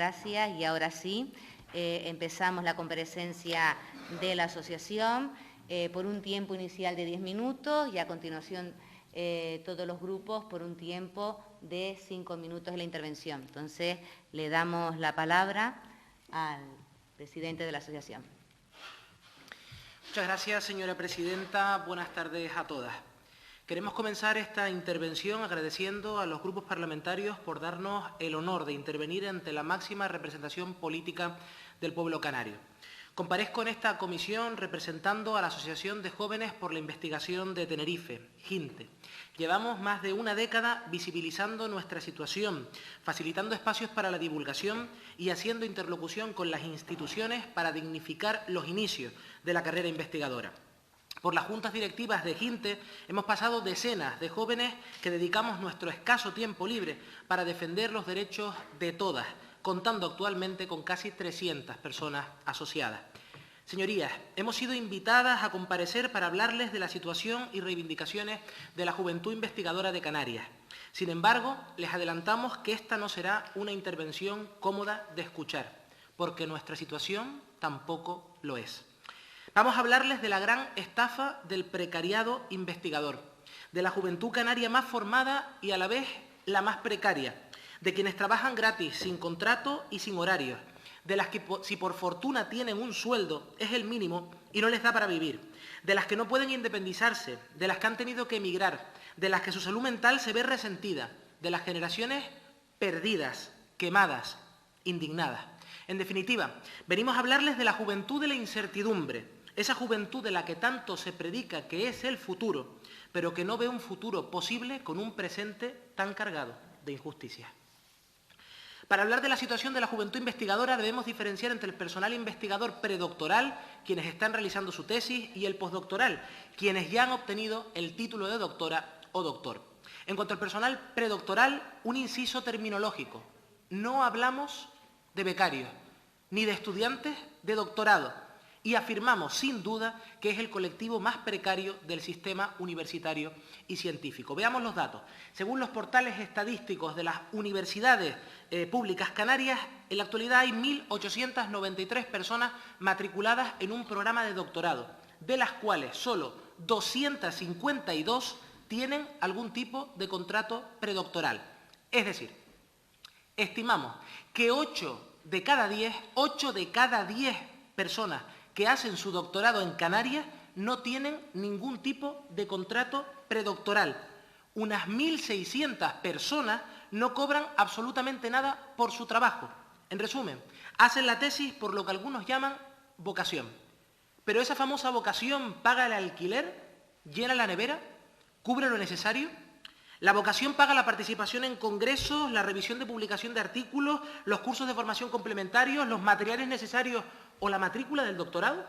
Gracias. Y ahora sí, empezamos la comparecencia de la asociación por un tiempo inicial de 10 minutos y a continuación todos los grupos por un tiempo de 5 minutos de la intervención. Entonces, le damos la palabra al presidente de la asociación. Muchas gracias, señora presidenta. Buenas tardes a todas. Queremos comenzar esta intervención agradeciendo a los grupos parlamentarios por darnos el honor de intervenir ante la máxima representación política del pueblo canario. Comparezco en esta comisión representando a la Asociación de Jóvenes por la Investigación de Tenerife, JINTE. Llevamos más de una década visibilizando nuestra situación, facilitando espacios para la divulgación y haciendo interlocución con las instituciones para dignificar los inicios de la carrera investigadora. Por las juntas directivas de JINTE hemos pasado decenas de jóvenes que dedicamos nuestro escaso tiempo libre para defender los derechos de todas, contando actualmente con casi 300 personas asociadas. Señorías, hemos sido invitadas a comparecer para hablarles de la situación y reivindicaciones de la juventud investigadora de Canarias. Sin embargo, les adelantamos que esta no será una intervención cómoda de escuchar, porque nuestra situación tampoco lo es. Vamos a hablarles de la gran estafa del precariado investigador, de la juventud canaria más formada y a la vez la más precaria, de quienes trabajan gratis, sin contrato y sin horarios, de las que si por fortuna tienen un sueldo es el mínimo y no les da para vivir, de las que no pueden independizarse, de las que han tenido que emigrar, de las que su salud mental se ve resentida, de las generaciones perdidas, quemadas, indignadas. En definitiva, venimos a hablarles de la juventud de la incertidumbre, esa juventud de la que tanto se predica que es el futuro, pero que no ve un futuro posible con un presente tan cargado de injusticia. Para hablar de la situación de la juventud investigadora debemos diferenciar entre el personal investigador predoctoral, quienes están realizando su tesis, y el postdoctoral, quienes ya han obtenido el título de doctora o doctor. En cuanto al personal predoctoral, un inciso terminológico. No hablamos de becarios, ni de estudiantes de doctorado, y afirmamos sin duda que es el colectivo más precario del sistema universitario y científico. Veamos los datos. Según los portales estadísticos de las universidades públicas canarias, en la actualidad hay 1.893 personas matriculadas en un programa de doctorado, de las cuales solo 252 tienen algún tipo de contrato predoctoral. Es decir, estimamos que 8 de cada 10 personas que hacen su doctorado en Canarias no tienen ningún tipo de contrato predoctoral. Unas 1.600 personas no cobran absolutamente nada por su trabajo. En resumen, hacen la tesis por lo que algunos llaman vocación. Pero esa famosa vocación paga el alquiler, llena la nevera, cubre lo necesario. La vocación paga la participación en congresos, la revisión de publicación de artículos, los cursos de formación complementarios, los materiales necesarios o la matrícula del doctorado.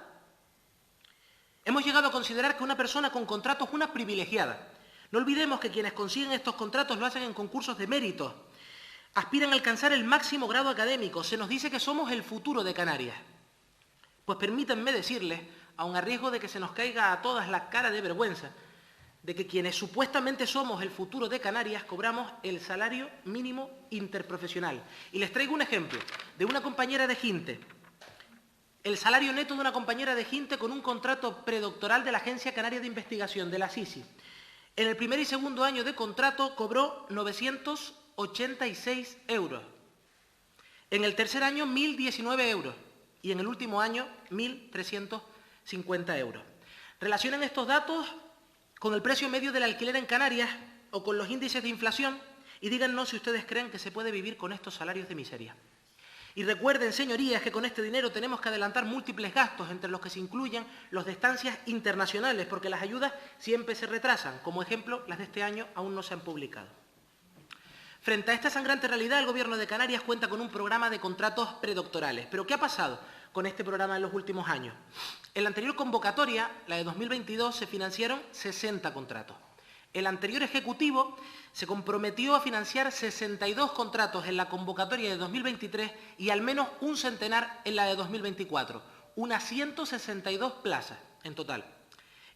Hemos llegado a considerar que una persona con contrato es una privilegiada. No olvidemos que quienes consiguen estos contratos lo hacen en concursos de méritos, aspiran a alcanzar el máximo grado académico. Se nos dice que somos el futuro de Canarias. Pues permítanme decirles, aun a riesgo de que se nos caiga a todas la cara de vergüenza, de que quienes supuestamente somos el futuro de Canarias cobramos el salario mínimo interprofesional. Y les traigo un ejemplo de una compañera de JINTE. El salario neto de una compañera de JINTE con un contrato predoctoral de la Agencia Canaria de Investigación, de la SISI. En el primer y segundo año de contrato cobró 986 euros. En el tercer año, 1.019 euros. Y en el último año, 1.350 euros. Relacionen estos datos con el precio medio del alquiler en Canarias o con los índices de inflación y díganos si ustedes creen que se puede vivir con estos salarios de miseria. Y recuerden, señorías, que con este dinero tenemos que adelantar múltiples gastos, entre los que se incluyen los de estancias internacionales, porque las ayudas siempre se retrasan. Como ejemplo, las de este año aún no se han publicado. Frente a esta sangrante realidad, el Gobierno de Canarias cuenta con un programa de contratos predoctorales. ¿Pero qué ha pasado con este programa en los últimos años? En la anterior convocatoria, la de 2022, se financiaron 60 contratos. El anterior Ejecutivo se comprometió a financiar 62 contratos en la convocatoria de 2023 y al menos un centenar en la de 2024, unas 162 plazas en total.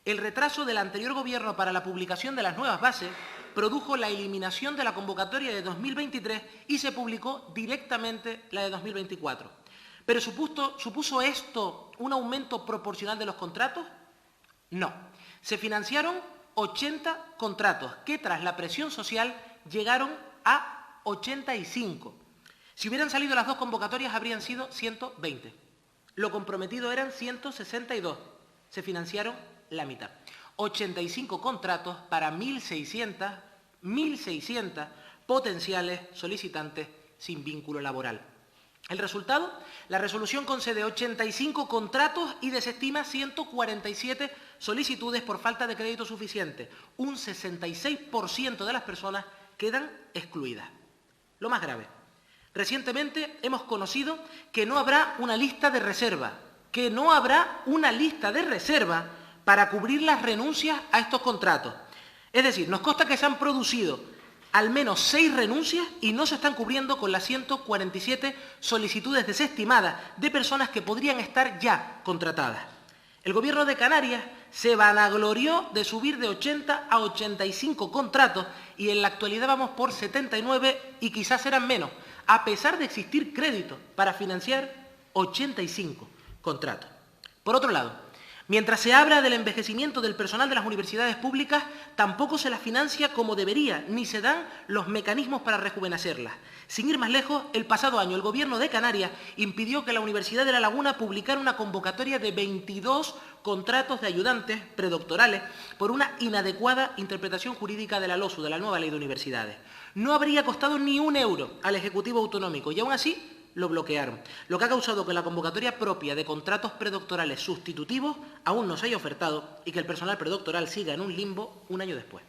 El retraso del anterior Gobierno para la publicación de las nuevas bases produjo la eliminación de la convocatoria de 2023 y se publicó directamente la de 2024. ¿Pero supuso esto un aumento proporcional de los contratos? No. Se financiaron 80 contratos que tras la presión social llegaron a 85. Si hubieran salido las dos convocatorias habrían sido 120. Lo comprometido eran 162. Se financiaron la mitad. 85 contratos para 1.600 potenciales solicitantes sin vínculo laboral. ¿El resultado? La resolución concede 85 contratos y desestima 147 solicitudes por falta de crédito suficiente. Un 66% de las personas quedan excluidas. Lo más grave, recientemente hemos conocido que no habrá una lista de reserva, para cubrir las renuncias a estos contratos. Es decir, nos consta que se han producido al menos 6 renuncias y no se están cubriendo con las 147 solicitudes desestimadas de personas que podrían estar ya contratadas. El Gobierno de Canarias se vanaglorió de subir de 80 a 85 contratos y en la actualidad vamos por 79 y quizás serán menos, a pesar de existir crédito para financiar 85 contratos. Por otro lado, mientras se habla del envejecimiento del personal de las universidades públicas, tampoco se las financia como debería, ni se dan los mecanismos para rejuvenecerlas. Sin ir más lejos, el pasado año el Gobierno de Canarias impidió que la Universidad de La Laguna publicara una convocatoria de 22 contratos de ayudantes predoctorales por una inadecuada interpretación jurídica de la LOSU, de la nueva Ley de Universidades. No habría costado ni un euro al Ejecutivo Autonómico y aún así lo bloquearon, lo que ha causado que la convocatoria propia de contratos predoctorales sustitutivos aún no se haya ofertado y que el personal predoctoral siga en un limbo un año después.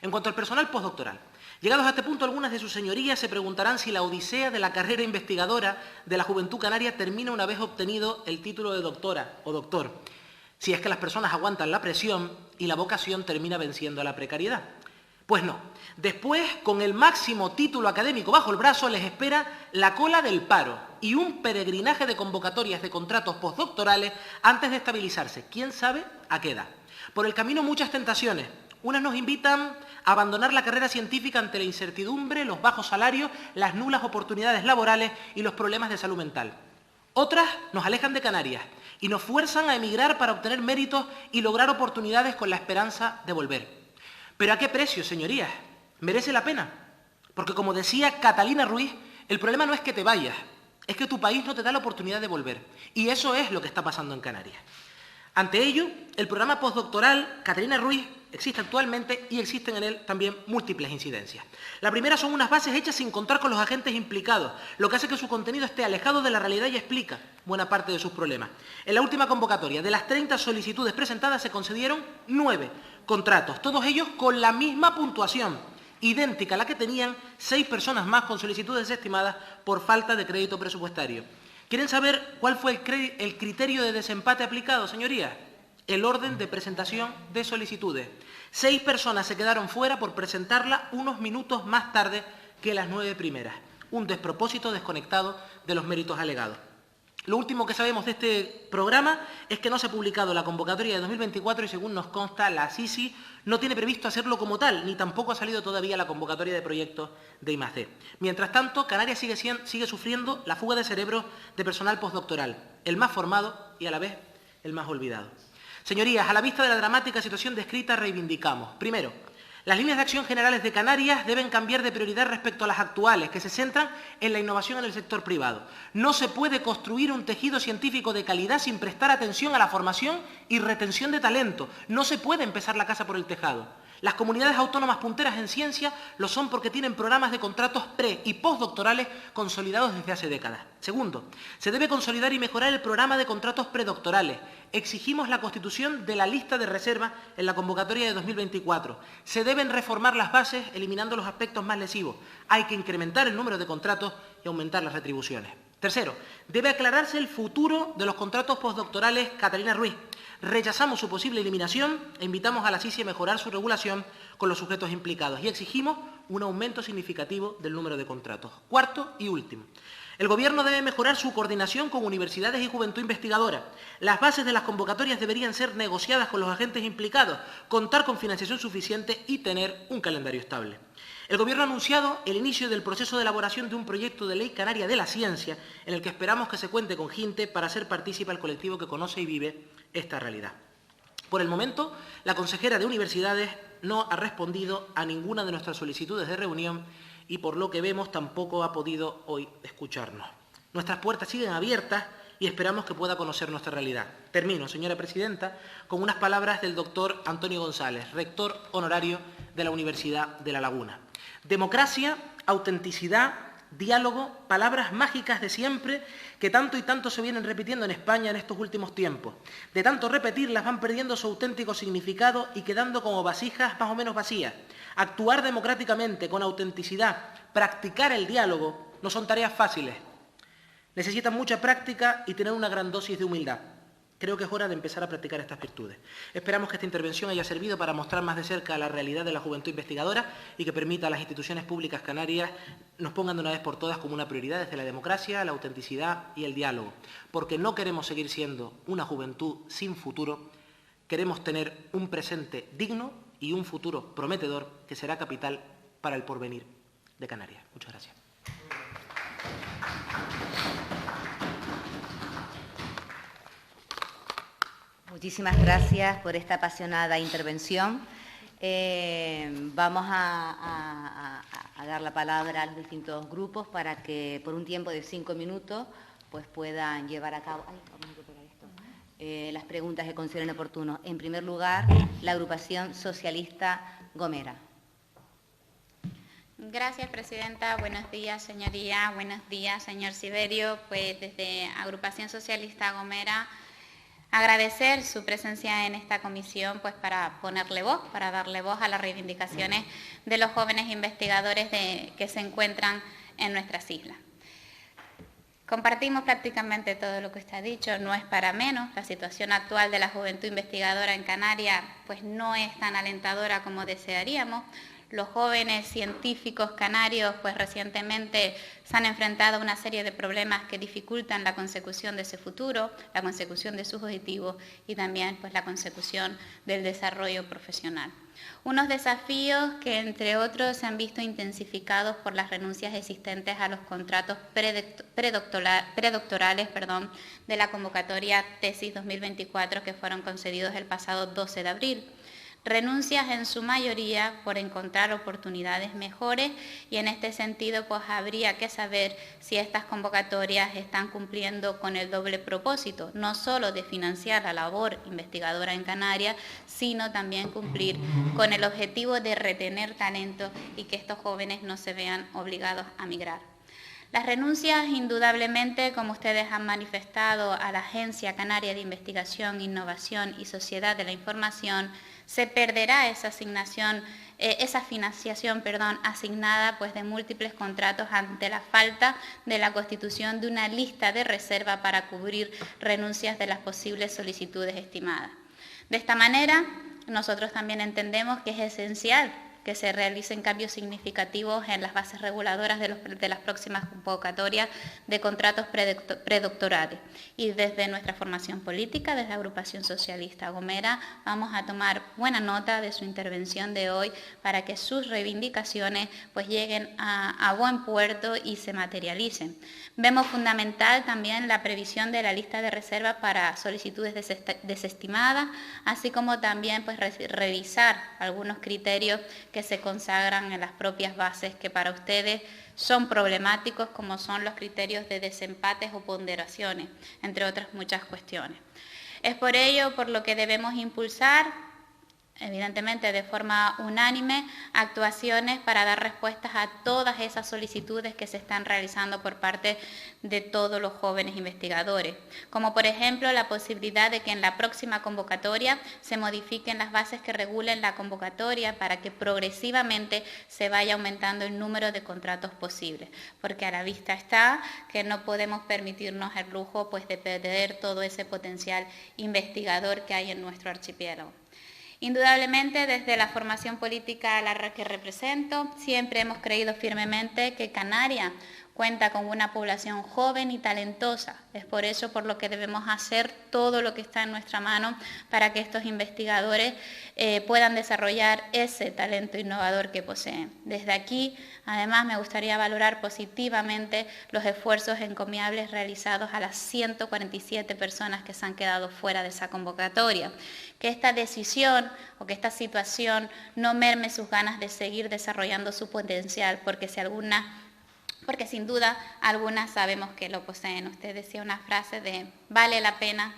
En cuanto al personal postdoctoral, llegados a este punto, algunas de sus señorías se preguntarán si la odisea de la carrera investigadora de la juventud canaria termina una vez obtenido el título de doctora o doctor, si es que las personas aguantan la presión y la vocación termina venciendo a la precariedad. Pues no. Después, con el máximo título académico bajo el brazo, les espera la cola del paro y un peregrinaje de convocatorias de contratos postdoctorales antes de estabilizarse. ¿Quién sabe a qué edad? Por el camino muchas tentaciones. Unas nos invitan a abandonar la carrera científica ante la incertidumbre, los bajos salarios, las nulas oportunidades laborales y los problemas de salud mental. Otras nos alejan de Canarias y nos fuerzan a emigrar para obtener méritos y lograr oportunidades con la esperanza de volver. ¿Pero a qué precio, señorías? ¿Merece la pena? Porque, como decía Catalina Ruiz, el problema no es que te vayas, es que tu país no te da la oportunidad de volver. Y eso es lo que está pasando en Canarias. Ante ello, el programa postdoctoral Catalina Ruiz existe actualmente y existen en él también múltiples incidencias. La primera son unas bases hechas sin contar con los agentes implicados, lo que hace que su contenido esté alejado de la realidad y explica buena parte de sus problemas. En la última convocatoria, de las 30 solicitudes presentadas, se concedieron 9 contratos, todos ellos con la misma puntuación, idéntica a la que tenían 6 personas más con solicitudes desestimadas por falta de crédito presupuestario. ¿Quieren saber cuál fue el criterio de desempate aplicado, señorías? El orden de presentación de solicitudes. 6 personas se quedaron fuera por presentarla unos minutos más tarde que las 9 primeras. Un despropósito desconectado de los méritos alegados. Lo último que sabemos de este programa es que no se ha publicado la convocatoria de 2024 y, según nos consta, la SISI no tiene previsto hacerlo como tal, ni tampoco ha salido todavía la convocatoria de proyectos de I+D. Mientras tanto, Canarias sigue sufriendo la fuga de cerebros de personal postdoctoral, el más formado y a la vez el más olvidado. Señorías, a la vista de la dramática situación descrita, reivindicamos, primero, las líneas de acción generales de Canarias deben cambiar de prioridad respecto a las actuales, que se centran en la innovación en el sector privado. No se puede construir un tejido científico de calidad sin prestar atención a la formación y retención de talento. No se puede empezar la casa por el tejado. Las comunidades autónomas punteras en ciencia lo son porque tienen programas de contratos pre- y postdoctorales consolidados desde hace décadas. Segundo, se debe consolidar y mejorar el programa de contratos predoctorales. Exigimos la constitución de la lista de reserva en la convocatoria de 2024. Se deben reformar las bases eliminando los aspectos más lesivos. Hay que incrementar el número de contratos y aumentar las retribuciones. Tercero, debe aclararse el futuro de los contratos postdoctorales Catalina Ruiz. Rechazamos su posible eliminación e invitamos a la SISI a mejorar su regulación con los sujetos implicados y exigimos un aumento significativo del número de contratos. Cuarto y último, El Gobierno debe mejorar su coordinación con universidades y juventud investigadora. Las bases de las convocatorias deberían ser negociadas con los agentes implicados, contar con financiación suficiente y tener un calendario estable. El Gobierno ha anunciado el inicio del proceso de elaboración de un proyecto de ley canaria de la ciencia, en el que esperamos que se cuente con gente para hacer partícipe al colectivo que conoce y vive esta realidad. Por el momento, la consejera de Universidades no ha respondido a ninguna de nuestras solicitudes de reunión y, por lo que vemos, tampoco ha podido hoy escucharnos. Nuestras puertas siguen abiertas y esperamos que pueda conocer nuestra realidad. Termino, señora presidenta, con unas palabras del doctor Antonio González, rector honorario de la Universidad de La Laguna. Democracia, autenticidad, diálogo, palabras mágicas de siempre que tanto y tanto se vienen repitiendo en España en estos últimos tiempos. De tanto repetirlas van perdiendo su auténtico significado y quedando como vasijas más o menos vacías. Actuar democráticamente, con autenticidad, practicar el diálogo, no son tareas fáciles. Necesitan mucha práctica y tener una gran dosis de humildad. Creo que es hora de empezar a practicar estas virtudes. Esperamos que esta intervención haya servido para mostrar más de cerca la realidad de la juventud investigadora y que permita a las instituciones públicas canarias nos pongan de una vez por todas como una prioridad desde la democracia, la autenticidad y el diálogo. Porque no queremos seguir siendo una juventud sin futuro, queremos tener un presente digno y un futuro prometedor que será capital para el porvenir de Canarias. Muchas gracias. Muchísimas gracias por esta apasionada intervención. Vamos a dar la palabra a los distintos grupos para que por un tiempo de 5 minutos pues puedan llevar a cabo las preguntas que consideren oportunos. En primer lugar, la agrupación socialista Gomera. Gracias, presidenta. Buenos días, señoría. Buenos días, señor Siberio. Pues desde Agrupación Socialista Gomera, agradecer su presencia en esta comisión pues para ponerle voz, para darle voz a las reivindicaciones de los jóvenes investigadores que se encuentran en nuestras islas. Compartimos prácticamente todo lo que usted ha dicho, no es para menos. La situación actual de la juventud investigadora en Canarias pues no es tan alentadora como desearíamos. Los jóvenes científicos canarios pues recientemente se han enfrentado a una serie de problemas que dificultan la consecución de ese futuro, la consecución de sus objetivos y también pues la consecución del desarrollo profesional. Unos desafíos que, entre otros, se han visto intensificados por las renuncias existentes a los contratos predoctorales de la convocatoria Tesis 2024 que fueron concedidos el pasado 12 de abril. Renuncias en su mayoría por encontrar oportunidades mejores y en este sentido pues habría que saber si estas convocatorias están cumpliendo con el doble propósito, no solo de financiar la labor investigadora en Canarias, sino también cumplir con el objetivo de retener talento y que estos jóvenes no se vean obligados a migrar. Las renuncias, indudablemente, como ustedes han manifestado, a la Agencia Canaria de Investigación, Innovación y Sociedad de la Información, se perderá esa financiación asignada pues, de múltiples contratos ante la falta de la constitución de una lista de reserva para cubrir renuncias de las posibles solicitudes estimadas. De esta manera, nosotros también entendemos que es esencial que se realicen cambios significativos en las bases reguladoras de las próximas convocatorias de contratos predoctorales. Y desde nuestra formación política, desde la Agrupación Socialista Gomera, vamos a tomar buena nota de su intervención de hoy para que sus reivindicaciones pues, lleguen a buen puerto y se materialicen. Vemos fundamental también la previsión de la lista de reserva para solicitudes desestimadas, así como también pues, revisar algunos criterios que se consagran en las propias bases que para ustedes son problemáticos, como son los criterios de desempates o ponderaciones, entre otras muchas cuestiones. Es por ello por lo que debemos impulsar, evidentemente de forma unánime, actuaciones para dar respuestas a todas esas solicitudes que se están realizando por parte de todos los jóvenes investigadores, como por ejemplo la posibilidad de que en la próxima convocatoria se modifiquen las bases que regulen la convocatoria para que progresivamente se vaya aumentando el número de contratos posibles, porque a la vista está que no podemos permitirnos el lujo pues, de perder todo ese potencial investigador que hay en nuestro archipiélago. Indudablemente, desde la formación política a la que represento, siempre hemos creído firmemente que Canarias cuenta con una población joven y talentosa. Es por eso por lo que debemos hacer todo lo que está en nuestra mano para que estos investigadores puedan desarrollar ese talento innovador que poseen. Desde aquí, además, me gustaría valorar positivamente los esfuerzos encomiables realizados a las 147 personas que se han quedado fuera de esa convocatoria. Que esta decisión o que esta situación no merme sus ganas de seguir desarrollando su potencial, porque sin duda algunas sabemos que lo poseen. Usted decía una frase de ¿vale la pena?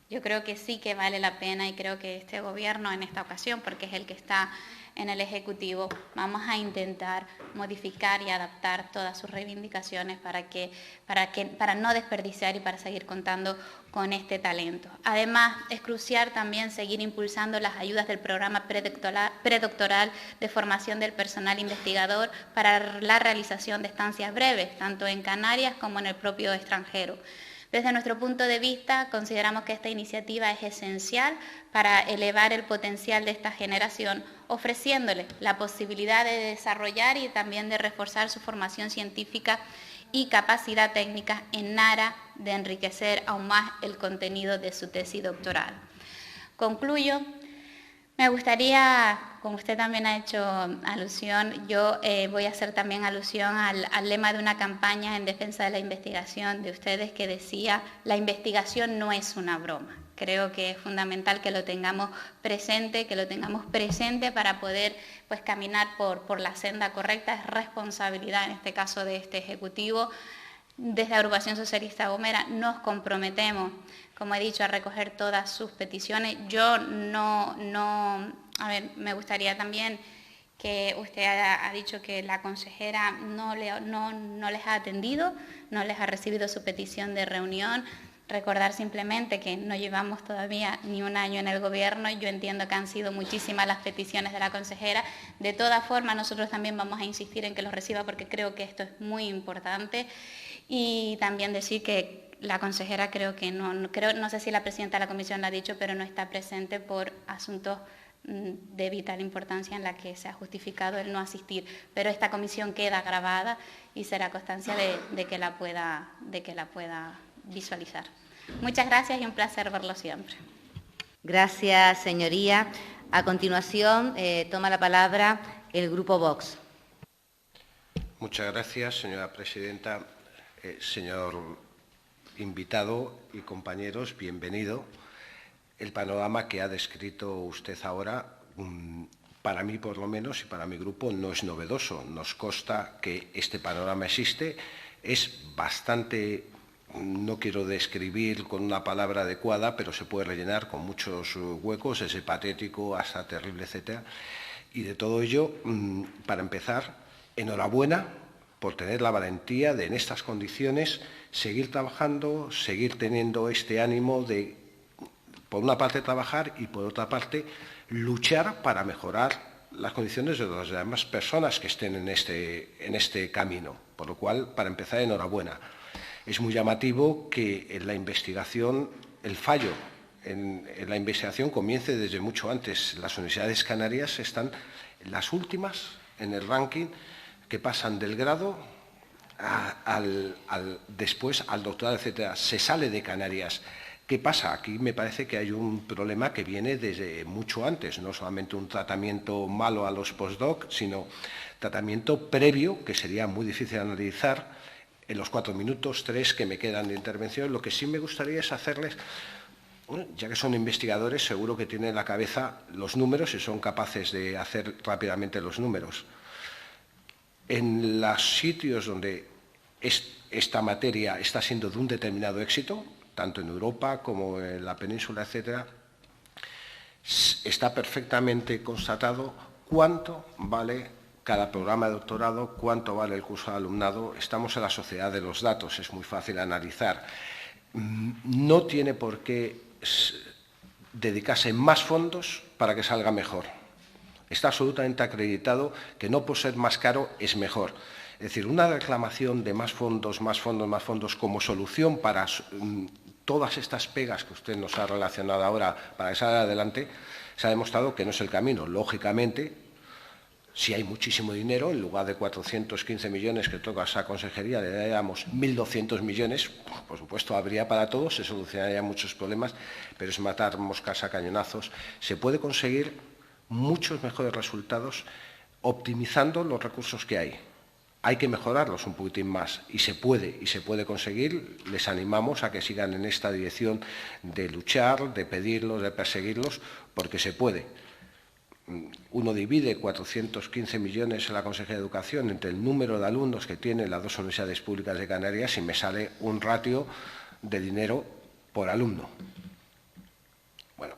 Yo creo que sí que vale la pena y creo que este gobierno en esta ocasión, porque es el que está en el Ejecutivo, vamos a intentar modificar y adaptar todas sus reivindicaciones para no desperdiciar y para seguir contando con este talento. Además, es crucial también seguir impulsando las ayudas del programa predoctoral de formación del personal investigador para la realización de estancias breves, tanto en Canarias como en el propio extranjero. Desde nuestro punto de vista, consideramos que esta iniciativa es esencial para elevar el potencial de esta generación, ofreciéndole la posibilidad de desarrollar y también de reforzar su formación científica y capacidad técnica en aras de enriquecer aún más el contenido de su tesis doctoral. Concluyo. Me gustaría, como usted también ha hecho alusión, yo voy a hacer también alusión al lema de una campaña en defensa de la investigación de ustedes que decía, la investigación no es una broma. Creo que es fundamental que lo tengamos presente, para poder caminar por la senda correcta. Es responsabilidad, en este caso, de este Ejecutivo. Desde Agrupación Socialista Gomera nos comprometemos, como he dicho, a recoger todas sus peticiones. Me gustaría también que usted ha dicho que la consejera no les ha atendido, no les ha recibido su petición de reunión. Recordar simplemente que no llevamos todavía ni un año en el Gobierno. Yo entiendo que han sido muchísimas las peticiones de la consejera. De todas formas, nosotros también vamos a insistir en que los reciba porque creo que esto es muy importante. Y también decir que la consejera no sé si la presidenta de la comisión lo ha dicho, pero no está presente por asuntos de vital importancia en la que se ha justificado el no asistir. Pero esta comisión queda grabada y será constancia de que la pueda visualizar. Muchas gracias y un placer verlo siempre. Gracias, señoría. A continuación, toma la palabra el Grupo Vox. Muchas gracias, señora presidenta. Señor invitado y compañeros, bienvenido. El panorama que ha descrito usted ahora, para mí por lo menos y para mi grupo, no es novedoso. Nos consta que este panorama existe, es bastante, no quiero describir con una palabra adecuada, pero se puede rellenar con muchos huecos, ese patético hasta terrible, etcétera. Y de todo ello, para empezar, enhorabuena por tener la valentía de, en estas condiciones, seguir trabajando, seguir teniendo este ánimo de, por una parte, trabajar y, por otra parte, luchar para mejorar las condiciones de las demás personas que estén en este camino. Por lo cual, para empezar, enhorabuena. Es muy llamativo que en la investigación, el fallo en la investigación comience desde mucho antes. Las universidades canarias están las últimas en el ranking, que pasan del grado después al doctorado, etcétera. Se sale de Canarias. ¿Qué pasa? Aquí me parece que hay un problema que viene desde mucho antes, no solamente un tratamiento malo a los postdoc, sino tratamiento previo, que sería muy difícil analizar en los 4 minutos, 3 que me quedan de intervención. Lo que sí me gustaría es hacerles, ya que son investigadores, seguro que tienen en la cabeza los números y son capaces de hacer rápidamente los números. En los sitios donde esta materia está siendo de un determinado éxito, tanto en Europa como en la península, etcétera, está perfectamente constatado cuánto vale cada programa de doctorado, cuánto vale el curso de alumnado. Estamos en la sociedad de los datos, es muy fácil analizar. No tiene por qué dedicarse más fondos para que salga mejor. Está absolutamente acreditado que no por ser más caro es mejor. Es decir, una reclamación de más fondos como solución para todas estas pegas que usted nos ha relacionado ahora para que salga adelante, se ha demostrado que no es el camino. Lógicamente, Si hay muchísimo dinero, en lugar de 415 millones que toca esa consejería, le daríamos 1.200 millones, pues, por supuesto, habría para todos, se solucionarían muchos problemas, pero es matar moscas a cañonazos. Se puede conseguir muchos mejores resultados optimizando los recursos que hay. Hay que mejorarlos un poquitín más y se puede conseguir. Les animamos a que sigan en esta dirección de luchar, de pedirlos, de perseguirlos, porque se puede. Uno divide 415 millones en la Consejería de Educación entre el número de alumnos que tienen las dos universidades públicas de Canarias y me sale un ratio de dinero por alumno. Bueno,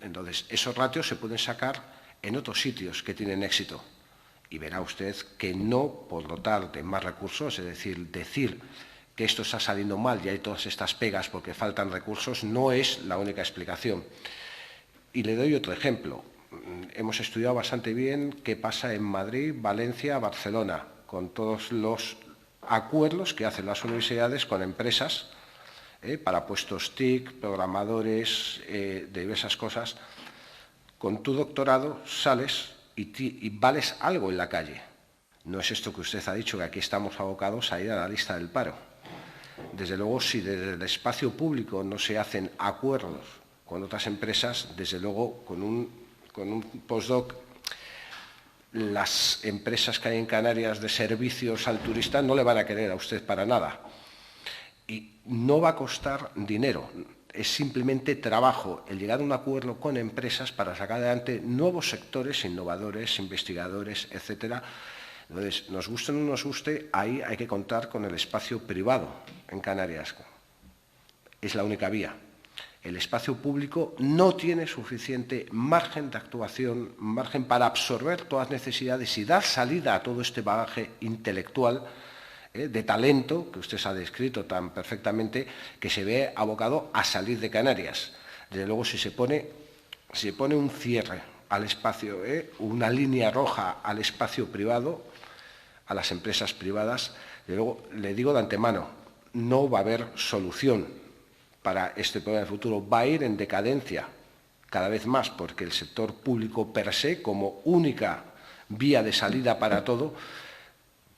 entonces esos ratios se pueden sacar en otros sitios que tienen éxito. Y verá usted que no por dotar de más recursos, es decir que esto está saliendo mal y hay todas estas pegas porque faltan recursos, no es la única explicación. Y le doy otro ejemplo. Hemos estudiado bastante bien qué pasa en Madrid, Valencia, Barcelona, con todos los acuerdos que hacen las universidades con empresas para puestos TIC, programadores, de diversas cosas. Con tu doctorado sales y vales algo en la calle. No es esto que usted ha dicho, que aquí estamos abocados a ir a la lista del paro. Desde luego, si desde el espacio público no se hacen acuerdos con otras empresas, desde luego con un postdoc, las empresas que hay en Canarias de servicios al turista no le van a querer a usted para nada. Y no va a costar dinero, es simplemente trabajo, el llegar a un acuerdo con empresas para sacar adelante nuevos sectores, innovadores, investigadores, etcétera. Entonces, nos guste o no nos guste, ahí hay que contar con el espacio privado en Canarias. Es la única vía. El espacio público no tiene suficiente margen de actuación, margen para absorber todas las necesidades y dar salida a todo este bagaje intelectual de talento que usted ha descrito tan perfectamente, que se ve abocado a salir de Canarias. Desde luego, si se pone un cierre al espacio, una línea roja al espacio privado, a las empresas privadas, desde luego, le digo de antemano, no va a haber solución para este problema del futuro. Va a ir en decadencia cada vez más, porque el sector público per se, como única vía de salida para todo,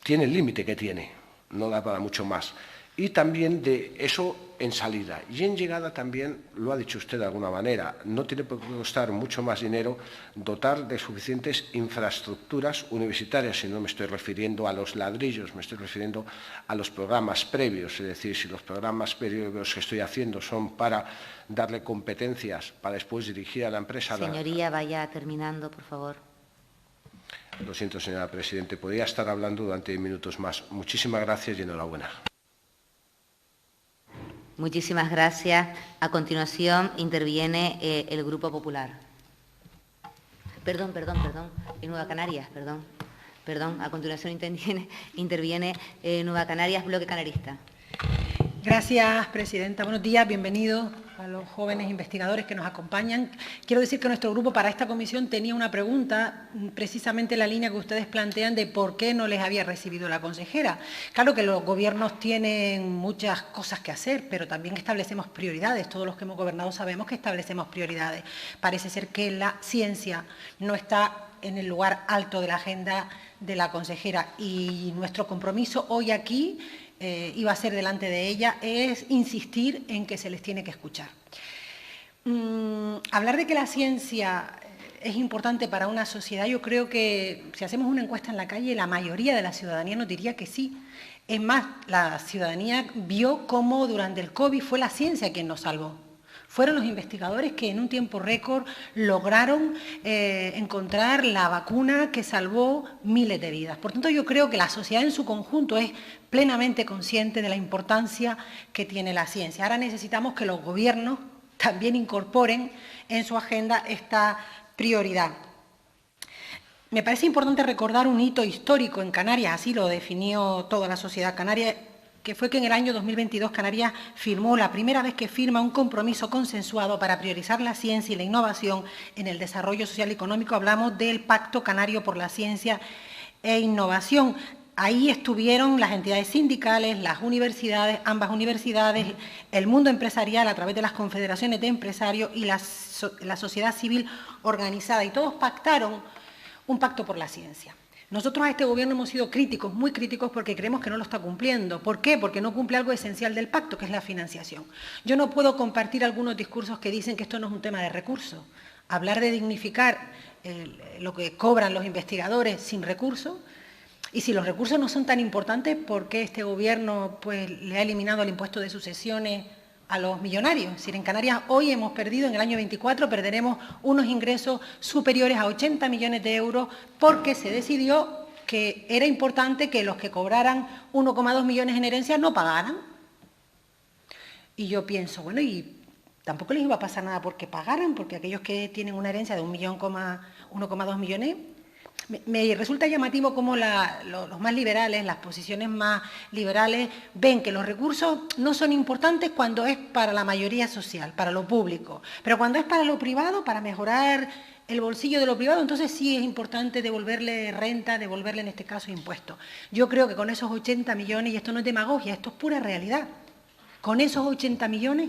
tiene el límite que tiene, no da para mucho más. Y también de eso en salida. Y en llegada también, lo ha dicho usted de alguna manera, no tiene por qué costar mucho más dinero dotar de suficientes infraestructuras universitarias, si no me estoy refiriendo a los ladrillos, me estoy refiriendo a los programas previos. Es decir, si los programas previos que estoy haciendo son para darle competencias para después dirigir a la empresa... Señoría, vaya terminando, por favor. Lo siento, señora Presidenta, podría estar hablando durante minutos más. Muchísimas gracias y enhorabuena. Muchísimas gracias. A continuación interviene el Grupo Popular. Perdón. En Nueva Canarias, perdón. A continuación interviene Nueva Canarias, Bloque Canarista. Gracias, Presidenta. Buenos días, bienvenidos a los jóvenes investigadores que nos acompañan. Quiero decir que nuestro grupo para esta comisión tenía una pregunta, precisamente en la línea que ustedes plantean de por qué no les había recibido la consejera. Claro que los gobiernos tienen muchas cosas que hacer, pero también establecemos prioridades. Todos los que hemos gobernado sabemos que establecemos prioridades. Parece ser que la ciencia no está en el lugar alto de la agenda de la consejera y nuestro compromiso hoy aquí iba a ser delante de ella, es insistir en que se les tiene que escuchar. Hablar de que la ciencia es importante para una sociedad, yo creo que si hacemos una encuesta en la calle, la mayoría de la ciudadanía nos diría que sí. Es más, la ciudadanía vio cómo durante el COVID fue la ciencia quien nos salvó. Fueron los investigadores que en un tiempo récord lograron encontrar la vacuna que salvó miles de vidas. Por tanto, yo creo que la sociedad en su conjunto es plenamente consciente de la importancia que tiene la ciencia. Ahora necesitamos que los gobiernos también incorporen en su agenda esta prioridad. Me parece importante recordar un hito histórico en Canarias, así lo definió toda la sociedad canaria, que fue que en el año 2022 Canarias firmó la primera vez que firma un compromiso consensuado para priorizar la ciencia y la innovación en el desarrollo social y económico. Hablamos del Pacto Canario por la Ciencia e Innovación. Ahí estuvieron las entidades sindicales, las universidades, ambas universidades, el mundo empresarial a través de las confederaciones de empresarios y la sociedad civil organizada. Y todos pactaron un pacto por la ciencia. Nosotros a este Gobierno hemos sido críticos, muy críticos, porque creemos que no lo está cumpliendo. ¿Por qué? Porque no cumple algo esencial del pacto, que es la financiación. Yo no puedo compartir algunos discursos que dicen que esto no es un tema de recursos. Hablar de dignificar lo que cobran los investigadores sin recursos, y si los recursos no son tan importantes, ¿por qué este Gobierno pues, le ha eliminado el impuesto de sucesiones a los millonarios? Es decir, en Canarias hoy hemos perdido, en el año 24 perderemos unos ingresos superiores a 80 millones de euros porque se decidió que era importante que los que cobraran 1,2 millones en herencia no pagaran. Y yo pienso, bueno, y tampoco les iba a pasar nada porque pagaran, porque aquellos que tienen una herencia de 1,2 millones... Me resulta llamativo cómo los más liberales, las posiciones más liberales, ven que los recursos no son importantes cuando es para la mayoría social, para lo público. Pero cuando es para lo privado, para mejorar el bolsillo de lo privado, entonces sí es importante devolverle renta, devolverle en este caso impuestos. Yo creo que con esos 80 millones, y esto no es demagogia, esto es pura realidad, con esos 80 millones...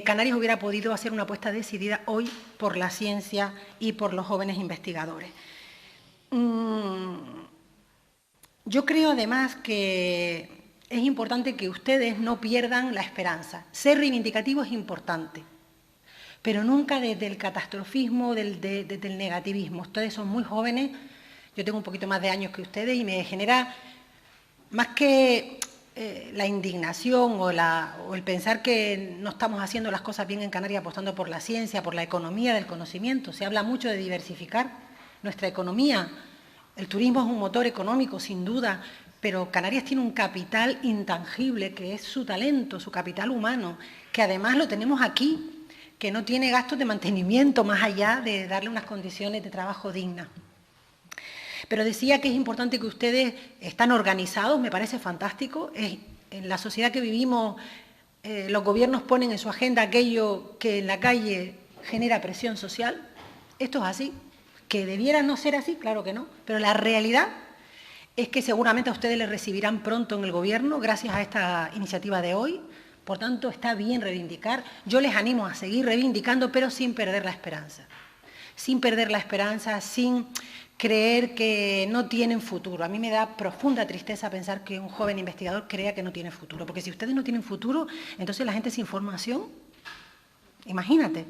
Canarias hubiera podido hacer una apuesta decidida hoy por la ciencia y por los jóvenes investigadores. Yo creo además que es importante que ustedes no pierdan la esperanza. Ser reivindicativo es importante, pero nunca desde el catastrofismo, desde el negativismo. Ustedes son muy jóvenes, yo tengo un poquito más de años que ustedes y me genera más que... la indignación o el pensar que no estamos haciendo las cosas bien en Canarias apostando por la ciencia, por la economía del conocimiento. Se habla mucho de diversificar nuestra economía. El turismo es un motor económico, sin duda, pero Canarias tiene un capital intangible que es su talento, su capital humano, que además lo tenemos aquí, que no tiene gastos de mantenimiento más allá de darle unas condiciones de trabajo dignas. Pero decía que es importante que ustedes están organizados, me parece fantástico. En la sociedad que vivimos, los gobiernos ponen en su agenda aquello que en la calle genera presión social. Esto es así. ¿Que debiera no ser así? Claro que no. Pero la realidad es que seguramente a ustedes les recibirán pronto en el Gobierno gracias a esta iniciativa de hoy. Por tanto, está bien reivindicar. Yo les animo a seguir reivindicando, pero sin perder la esperanza. Sin perder la esperanza, sin creer que no tienen futuro. A mí me da profunda tristeza pensar que un joven investigador crea que no tiene futuro, porque si ustedes no tienen futuro, entonces la gente sin formación, imagínate.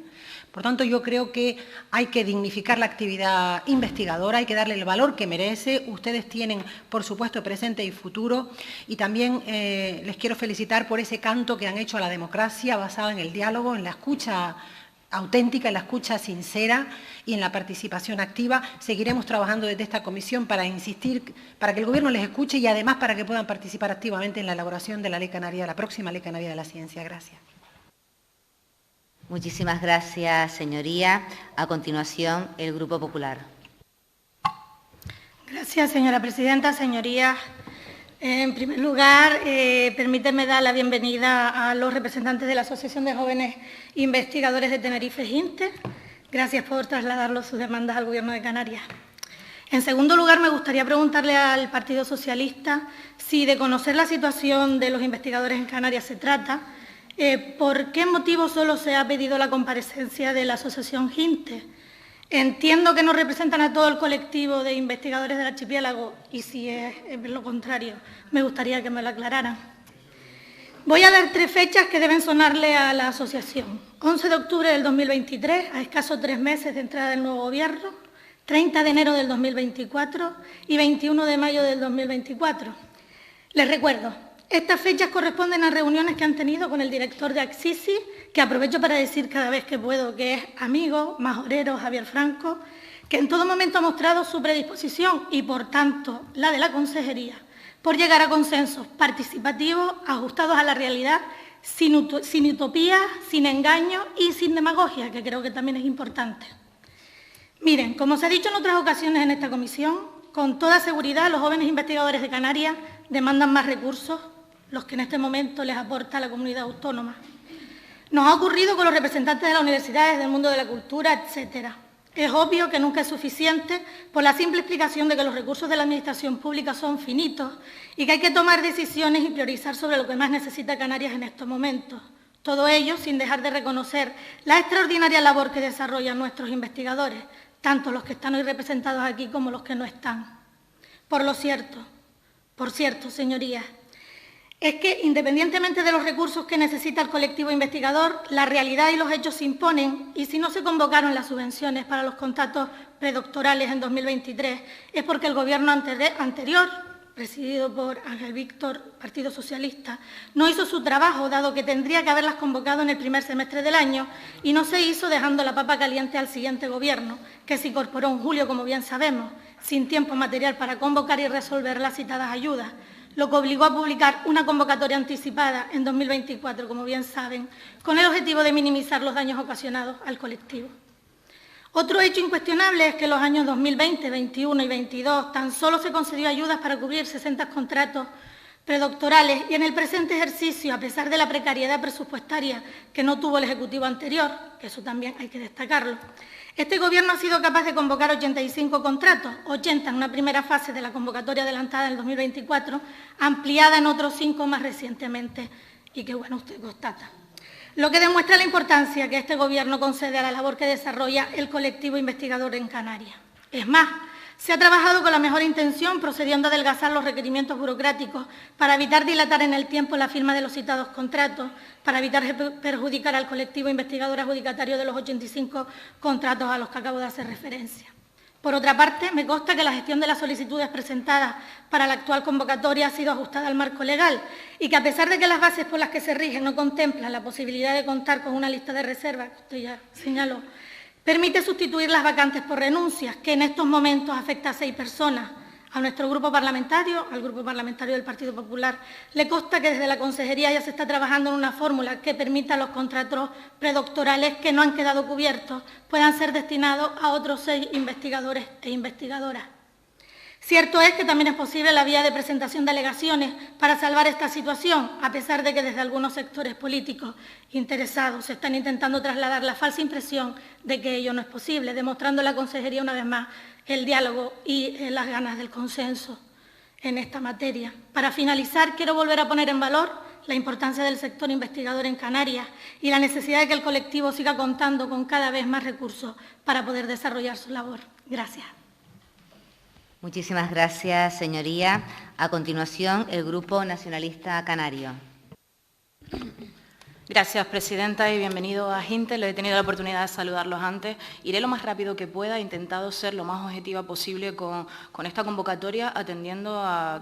Por tanto, yo creo que hay que dignificar la actividad investigadora, hay que darle el valor que merece. Ustedes tienen, por supuesto, presente y futuro, y también les quiero felicitar por ese canto que han hecho a la democracia basado en el diálogo, en la escucha auténtica, en la escucha sincera y en la participación activa. Seguiremos trabajando desde esta comisión para insistir, para que el Gobierno les escuche y además para que puedan participar activamente en la elaboración de la Ley Canaria, la próxima Ley Canaria de la Ciencia. Gracias. Muchísimas gracias, señoría. A continuación, el Grupo Popular. Gracias, señora presidenta. Señorías, en primer lugar, permíteme dar la bienvenida a los representantes de la Asociación de Jóvenes Investigadores de Tenerife, INTE. Gracias por trasladar sus demandas al Gobierno de Canarias. En segundo lugar, me gustaría preguntarle al Partido Socialista si de conocer la situación de los investigadores en Canarias se trata, ¿por qué motivo solo se ha pedido la comparecencia de la Asociación INTE? Entiendo que no representan a todo el colectivo de investigadores del archipiélago y si es lo contrario, me gustaría que me lo aclararan. Voy a dar 3 fechas que deben sonarle a la asociación. 11 de octubre del 2023, a escasos 3 meses de entrada del nuevo Gobierno, 30 de enero del 2024 y 21 de mayo del 2024. Les recuerdo, estas fechas corresponden a reuniones que han tenido con el director de Axisi, que aprovecho para decir cada vez que puedo que es amigo, majorero, Javier Franco, que en todo momento ha mostrado su predisposición y, por tanto, la de la Consejería, por llegar a consensos participativos, ajustados a la realidad, sin utopía, sin engaño y sin demagogia, que creo que también es importante. Miren, como se ha dicho en otras ocasiones en esta comisión, con toda seguridad los jóvenes investigadores de Canarias demandan más recursos, los que en este momento les aporta la comunidad autónoma. Nos ha ocurrido con los representantes de las universidades, del mundo de la cultura, etcétera. Es obvio que nunca es suficiente por la simple explicación de que los recursos de la administración pública son finitos y que hay que tomar decisiones y priorizar sobre lo que más necesita Canarias en estos momentos. Todo ello sin dejar de reconocer la extraordinaria labor que desarrollan nuestros investigadores, tanto los que están hoy representados aquí como los que no están. Por cierto, señorías, es que independientemente de los recursos que necesita el colectivo investigador, la realidad y los hechos se imponen, y si no se convocaron las subvenciones para los contratos predoctorales en 2023 es porque el Gobierno anterior, presidido por Ángel Víctor, Partido Socialista, no hizo su trabajo, dado que tendría que haberlas convocado en el primer semestre del año, y no se hizo dejando la papa caliente al siguiente Gobierno, que se incorporó en julio, como bien sabemos, sin tiempo material para convocar y resolver las citadas ayudas, lo que obligó a publicar una convocatoria anticipada en 2024, como bien saben, con el objetivo de minimizar los daños ocasionados al colectivo. Otro hecho incuestionable es que en los años 2020, 2021 y 2022 tan solo se concedió ayudas para cubrir 60 contratos predoctorales y en el presente ejercicio, a pesar de la precariedad presupuestaria que no tuvo el Ejecutivo anterior, que eso también hay que destacarlo, este Gobierno ha sido capaz de convocar 85 contratos, 80 en una primera fase de la convocatoria adelantada en el 2024, ampliada en otros 5 más recientemente, y que, bueno, usted constata. Lo que demuestra la importancia que este Gobierno concede a la labor que desarrolla el colectivo investigador en Canarias. Es más, se ha trabajado con la mejor intención, procediendo a adelgazar los requerimientos burocráticos para evitar dilatar en el tiempo la firma de los citados contratos, para evitar perjudicar al colectivo investigador adjudicatario de los 85 contratos a los que acabo de hacer referencia. Por otra parte, me consta que la gestión de las solicitudes presentadas para la actual convocatoria ha sido ajustada al marco legal y que, a pesar de que las bases por las que se rigen no contemplan la posibilidad de contar con una lista de reserva, que usted ya señaló, permite sustituir las vacantes por renuncias, que en estos momentos afecta a 6 personas. A nuestro grupo parlamentario, al Grupo Parlamentario del Partido Popular, le consta que desde la Consejería ya se está trabajando en una fórmula que permita a los contratos predoctorales que no han quedado cubiertos puedan ser destinados a otros 6 investigadores e investigadoras. Cierto es que también es posible la vía de presentación de alegaciones para salvar esta situación, a pesar de que desde algunos sectores políticos interesados se están intentando trasladar la falsa impresión de que ello no es posible, demostrando la Consejería una vez más el diálogo y las ganas del consenso en esta materia. Para finalizar, quiero volver a poner en valor la importancia del sector investigador en Canarias y la necesidad de que el colectivo siga contando con cada vez más recursos para poder desarrollar su labor. Gracias. Muchísimas gracias, señoría. A continuación, el Grupo Nacionalista Canario. Gracias, presidenta, y bienvenido a Ginte. Lo he tenido la oportunidad de saludarlos antes. Iré lo más rápido que pueda, he intentado ser lo más objetiva posible con esta convocatoria, atendiendo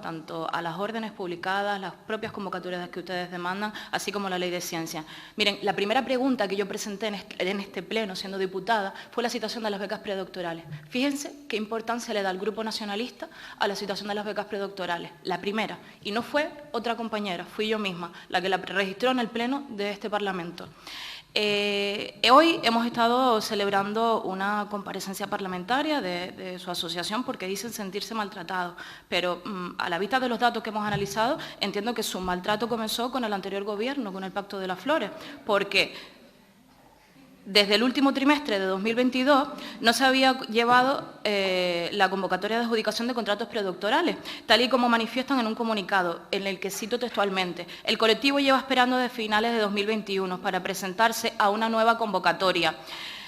tanto a las órdenes publicadas, las propias convocatorias que ustedes demandan, así como la Ley de Ciencia. Miren, la primera pregunta que yo presenté en este pleno, siendo diputada, fue la situación de las becas predoctorales. Fíjense qué importancia le da el Grupo Nacionalista a la situación de las becas predoctorales. La primera, y no fue otra compañera, fui yo misma la que la registró en el pleno de este Parlamento. Hoy hemos estado celebrando una comparecencia parlamentaria de su asociación porque dicen sentirse maltratados, pero a la vista de los datos que hemos analizado, entiendo que su maltrato comenzó con el anterior Gobierno, con el Pacto de las Flores, porque desde el último trimestre de 2022 no se había llevado la convocatoria de adjudicación de contratos predoctorales, tal y como manifiestan en un comunicado, en el que cito textualmente: el colectivo lleva esperando desde finales de 2021 para presentarse a una nueva convocatoria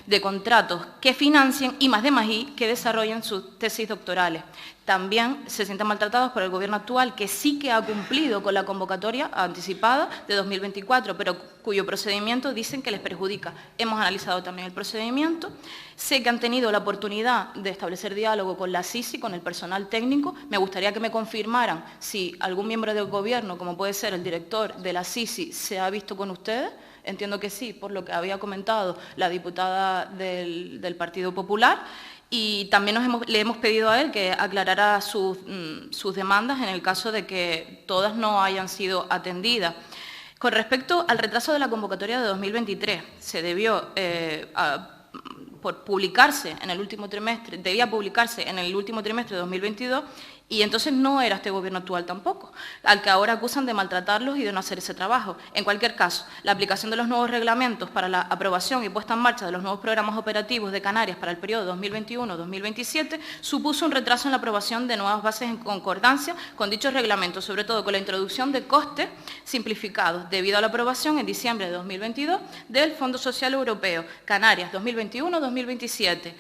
de contratos que financien y más de I que desarrollen sus tesis doctorales. También se sienten maltratados por el Gobierno actual, que sí que ha cumplido con la convocatoria anticipada de 2024, pero cuyo procedimiento dicen que les perjudica. Hemos analizado también el procedimiento. Sé que han tenido la oportunidad de establecer diálogo con la CICI, con el personal técnico. Me gustaría que me confirmaran si algún miembro del Gobierno, como puede ser el director de la CICI, se ha visto con ustedes. Entiendo que sí, por lo que había comentado la diputada del Partido Popular. Y también le hemos pedido a él que aclarara sus demandas en el caso de que todas no hayan sido atendidas. Con respecto al retraso de la convocatoria de 2023, se debió por publicarse en el último trimestre, debía publicarse en el último trimestre de 2022, y entonces no era este Gobierno actual tampoco, al que ahora acusan de maltratarlos y de no hacer ese trabajo. En cualquier caso, la aplicación de los nuevos reglamentos para la aprobación y puesta en marcha de los nuevos programas operativos de Canarias para el periodo 2021-2027 supuso un retraso en la aprobación de nuevas bases en concordancia con dichos reglamentos, sobre todo con la introducción de costes simplificados, debido a la aprobación en diciembre de 2022 del Fondo Social Europeo Canarias 2021-2027.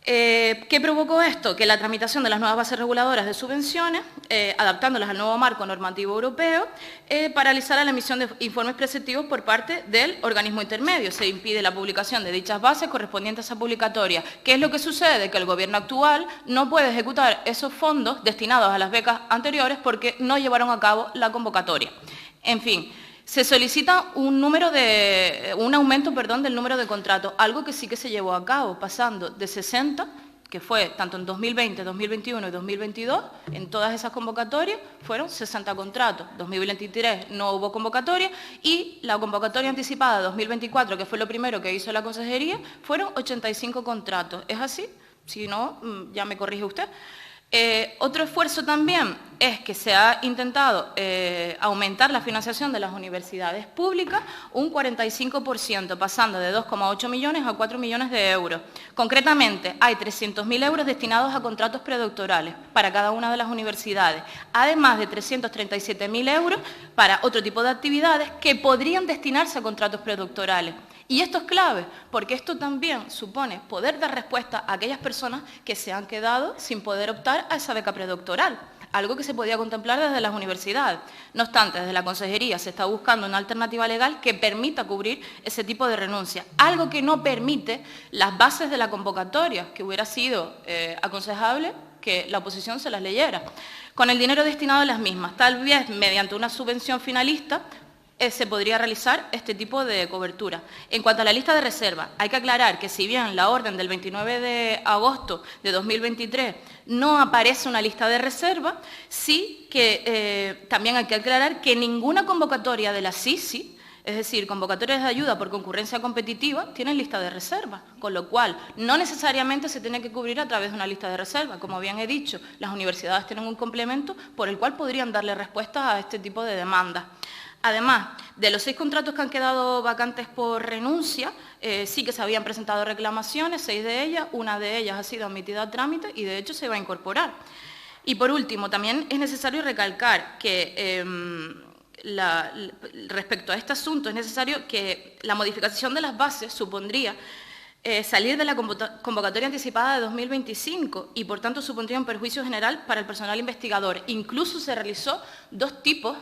¿Qué provocó esto? Que la tramitación de las nuevas bases reguladoras de subvenciones, adaptándolas al nuevo marco normativo europeo, paralizara la emisión de informes preceptivos por parte del organismo intermedio. Se impide la publicación de dichas bases correspondientes a esa publicatoria. ¿Qué es lo que sucede? Que el Gobierno actual no puede ejecutar esos fondos destinados a las becas anteriores porque no llevaron a cabo la convocatoria. En fin, se solicita un aumento del número de contratos, algo que sí que se llevó a cabo, pasando de 60, que fue tanto en 2020, 2021 y 2022, en todas esas convocatorias fueron 60 contratos. 2023 no hubo convocatoria y la convocatoria anticipada 2024, que fue lo primero que hizo la Consejería, fueron 85 contratos. ¿Es así? Si no, ya me corrige usted. Otro esfuerzo también es que se ha intentado aumentar la financiación de las universidades públicas un 45%, pasando de 2,8 millones a 4 millones de euros. Concretamente, hay 300.000 euros destinados a contratos predoctorales para cada una de las universidades, además de 337.000 euros para otro tipo de actividades que podrían destinarse a contratos predoctorales. Y esto es clave, porque esto también supone poder dar respuesta a aquellas personas que se han quedado sin poder optar a esa beca predoctoral, algo que se podía contemplar desde las universidades. No obstante, desde la Consejería se está buscando una alternativa legal que permita cubrir ese tipo de renuncia, algo que no permite las bases de la convocatoria, que hubiera sido aconsejable que la oposición se las leyera. Con el dinero destinado a las mismas, tal vez mediante una subvención finalista, se podría realizar este tipo de cobertura. En cuanto a la lista de reserva, hay que aclarar que si bien la orden del 29 de agosto de 2023 no aparece una lista de reserva, sí que también hay que aclarar que ninguna convocatoria de la SISI, es decir, convocatorias de ayuda por concurrencia competitiva, tienen lista de reserva, con lo cual no necesariamente se tiene que cubrir a través de una lista de reserva. Como bien he dicho, las universidades tienen un complemento por el cual podrían darle respuesta a este tipo de demandas. Además, de los 6 contratos que han quedado vacantes por renuncia, sí que se habían presentado reclamaciones, 6 de ellas, una de ellas ha sido admitida a trámite y de hecho se va a incorporar. Y por último, también es necesario recalcar que respecto a este asunto es necesario que la modificación de las bases supondría salir de la convocatoria anticipada de 2025 y por tanto supondría un perjuicio general para el personal investigador. Incluso se realizó 2 tipos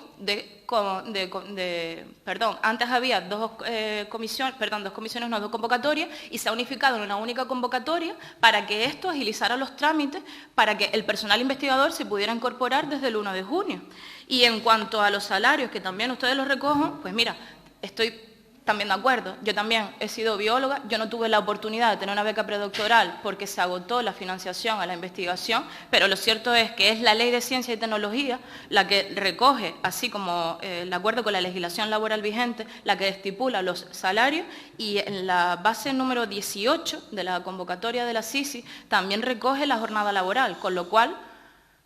antes había 2 convocatorias y se ha unificado en una única convocatoria para que esto agilizara los trámites para que el personal investigador se pudiera incorporar desde el 1 de junio. Y en cuanto a los salarios, que también ustedes los recogen, pues mira, estoy también de acuerdo. Yo también he sido bióloga, yo no tuve la oportunidad de tener una beca predoctoral porque se agotó la financiación a la investigación, pero lo cierto es que es la Ley de Ciencia y Tecnología la que recoge, así como de acuerdo con la legislación laboral vigente, la que estipula los salarios y en la base número 18 de la convocatoria de la SISI también recoge la jornada laboral, con lo cual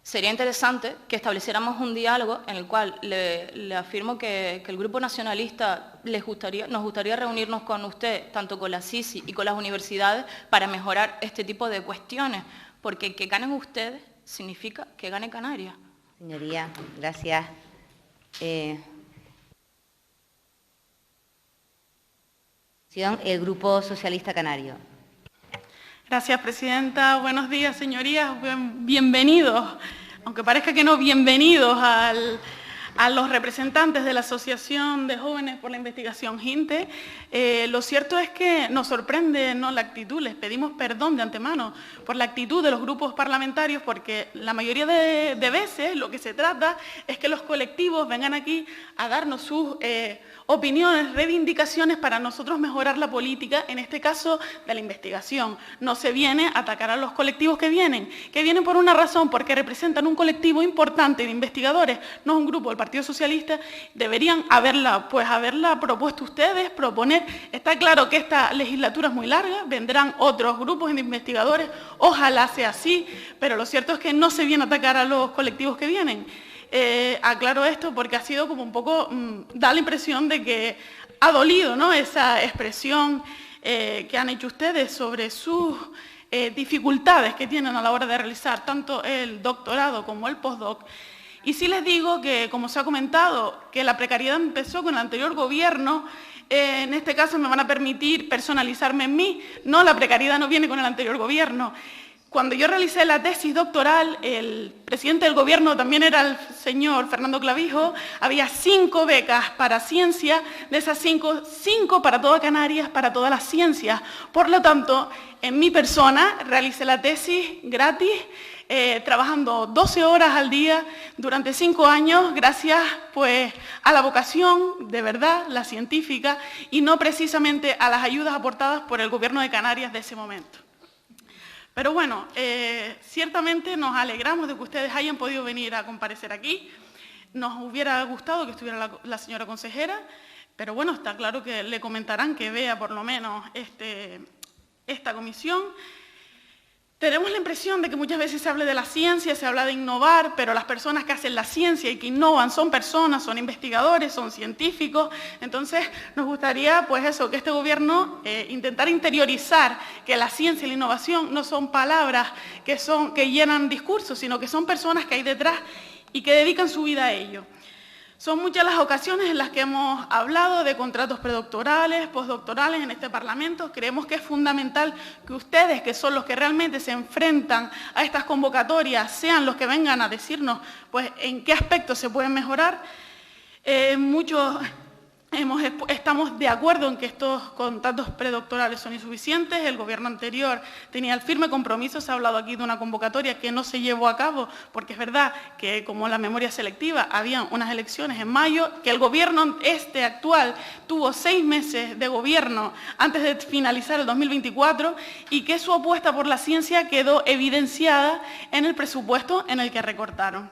sería interesante que estableciéramos un diálogo en el cual le afirmo que el Grupo Nacionalista nos gustaría reunirnos con usted, tanto con la SISI y con las universidades, para mejorar este tipo de cuestiones, porque que ganen ustedes significa que gane Canarias. Señoría, gracias. El Grupo Socialista Canario. Gracias, presidenta. Buenos días, señorías. Bienvenidos, aunque parezca que no, bienvenidos a los representantes de la Asociación de Jóvenes por la Investigación JINTE. Lo cierto es que nos sorprende la actitud, les pedimos perdón de antemano por la actitud de los grupos parlamentarios, porque la mayoría de veces lo que se trata es que los colectivos vengan aquí a darnos sus opiniones, reivindicaciones para nosotros mejorar la política, en este caso de la investigación. No se viene a atacar a los colectivos que vienen por una razón, porque representan un colectivo importante de investigadores, no es un grupo del Partido Socialista. Deberían haberla propuesto ustedes, proponer. Está claro que esta legislatura es muy larga, vendrán otros grupos de investigadores, ojalá sea así, pero lo cierto es que no se viene a atacar a los colectivos que vienen. Aclaro esto porque ha sido como un poco, da la impresión de que ha dolido, ¿no?, esa expresión que han hecho ustedes sobre sus dificultades que tienen a la hora de realizar tanto el doctorado como el postdoc. Y sí les digo que, como se ha comentado, que la precariedad empezó con el anterior gobierno. En este caso me van a permitir personalizarme en mí. No, la precariedad no viene con el anterior gobierno. Cuando yo realicé la tesis doctoral, el presidente del gobierno también era el señor Fernando Clavijo, había 5 becas para ciencia, de esas 5 para toda Canarias, para todas las ciencias. Por lo tanto, en mi persona realicé la tesis gratis, trabajando 12 horas al día durante 5 años, gracias pues a la vocación, de verdad, la científica, y no precisamente a las ayudas aportadas por el gobierno de Canarias de ese momento. Pero bueno, ciertamente nos alegramos de que ustedes hayan podido venir a comparecer aquí. Nos hubiera gustado que estuviera la señora consejera, pero bueno, está claro que le comentarán que vea por lo menos esta comisión. Tenemos la impresión de que muchas veces se habla de la ciencia, se habla de innovar, pero las personas que hacen la ciencia y que innovan son personas, son investigadores, son científicos. Entonces, nos gustaría, pues eso, que este gobierno intentara interiorizar que la ciencia y la innovación no son palabras que llenan discursos, sino que son personas que hay detrás y que dedican su vida a ello. Son muchas las ocasiones en las que hemos hablado de contratos predoctorales, postdoctorales en este Parlamento. Creemos que es fundamental que ustedes, que son los que realmente se enfrentan a estas convocatorias, sean los que vengan a decirnos pues, en qué aspectos se pueden mejorar. Estamos de acuerdo en que estos contratos predoctorales son insuficientes. El gobierno anterior tenía el firme compromiso, se ha hablado aquí de una convocatoria que no se llevó a cabo, porque es verdad que como la memoria selectiva había unas elecciones en mayo, que el gobierno actual tuvo 6 meses de gobierno antes de finalizar el 2024 y que su apuesta por la ciencia quedó evidenciada en el presupuesto en el que recortaron.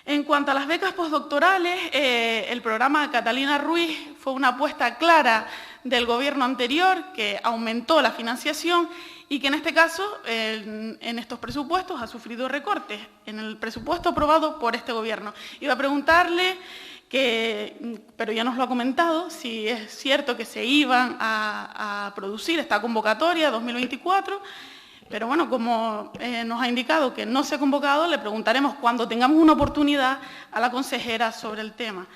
En cuanto a las becas postdoctorales, el programa Catalina Ruiz fue una apuesta clara del gobierno anterior que aumentó la financiación y que en este caso, en estos presupuestos, ha sufrido recortes en el presupuesto aprobado por este gobierno. Iba a preguntarle, pero ya nos lo ha comentado, si es cierto que se iban a producir esta convocatoria 2024, pero bueno, como nos ha indicado que no se ha convocado, le preguntaremos cuando tengamos una oportunidad a la consejera sobre el tema.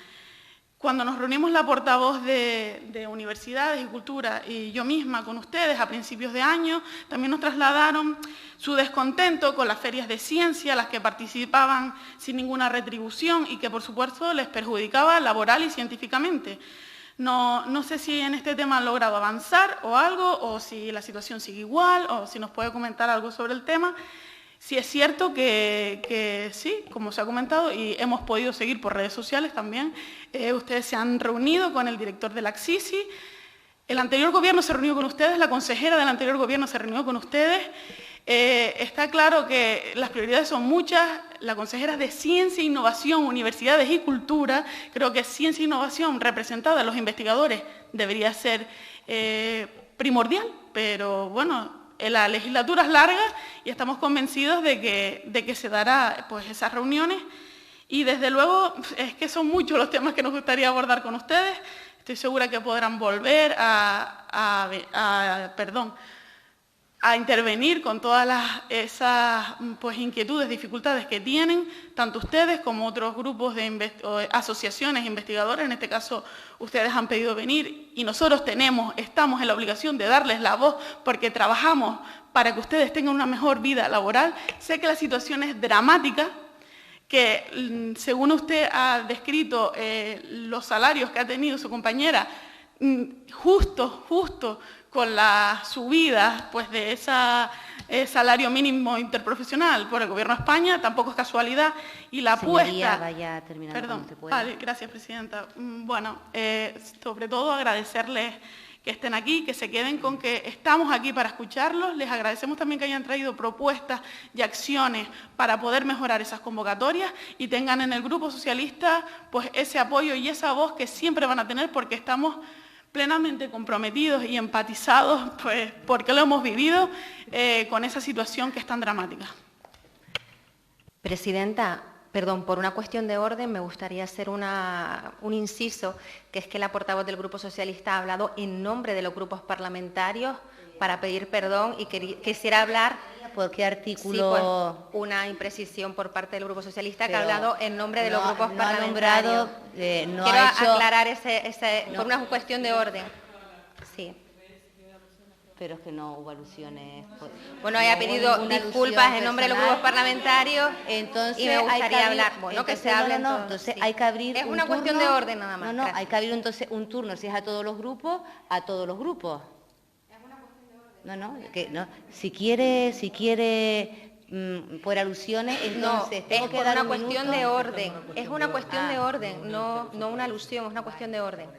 Cuando nos reunimos la portavoz de Universidades y Cultura y yo misma con ustedes a principios de año, también nos trasladaron su descontento con las ferias de ciencia, las que participaban sin ninguna retribución y que por supuesto les perjudicaba laboral y científicamente. No sé si en este tema han logrado avanzar o algo, o si la situación sigue igual, o si nos puede comentar algo sobre el tema. Si es cierto que sí, como se ha comentado, y hemos podido seguir por redes sociales también, ustedes se han reunido con el director de la CSICI, el anterior gobierno se reunió con ustedes, la consejera del anterior gobierno se reunió con ustedes. Está claro que las prioridades son muchas. La consejera de Ciencia, Innovación, Universidades y Cultura, creo que Ciencia e Innovación representada en los investigadores debería ser primordial, pero bueno, la legislatura es larga y estamos convencidos de que se dará pues, esas reuniones y desde luego es que son muchos los temas que nos gustaría abordar con ustedes. Estoy segura que podrán volver a intervenir con todas esas pues, inquietudes, dificultades que tienen, tanto ustedes como otros grupos de asociaciones investigadoras. En este caso, ustedes han pedido venir y nosotros estamos en la obligación de darles la voz porque trabajamos para que ustedes tengan una mejor vida laboral. Sé que la situación es dramática, que según usted ha descrito los salarios que ha tenido su compañera, justo con la subida pues, de ese salario mínimo interprofesional por el Gobierno de España, tampoco es casualidad, y la apuesta... vaya terminando. Perdón, vale, gracias, Presidenta. Bueno, sobre todo agradecerles que estén aquí, que se queden con que estamos aquí para escucharlos. Les agradecemos también que hayan traído propuestas y acciones para poder mejorar esas convocatorias y tengan en el Grupo Socialista pues, ese apoyo y esa voz que siempre van a tener porque estamos plenamente comprometidos y empatizados, pues, porque lo hemos vivido con esa situación que es tan dramática. Presidenta, perdón, por una cuestión de orden me gustaría hacer un inciso, que es que la portavoz del Grupo Socialista ha hablado en nombre de los grupos parlamentarios para pedir perdón y quisiera hablar por qué artículo? Sí, pues, una imprecisión por parte del Grupo Socialista que ha Pero hablado en nombre de los grupos no parlamentarios. ha nombrado, no Quiero ha hecho... aclarar por una cuestión de orden. Sí. Pero es que no hubo alusiones. Bueno, haya pedido disculpas en nombre de los grupos parlamentarios, entonces y me gustaría hablar. Bueno, que se hable entonces hay que abrir es un una cuestión turno. de orden nada más. No, hay que abrir entonces un turno, si es a todos los grupos, a todos los grupos. Es una cuestión de orden. No. Si quiere por alusiones, entonces es por una cuestión de orden. Es una cuestión de orden, no una alusión, es una cuestión de orden.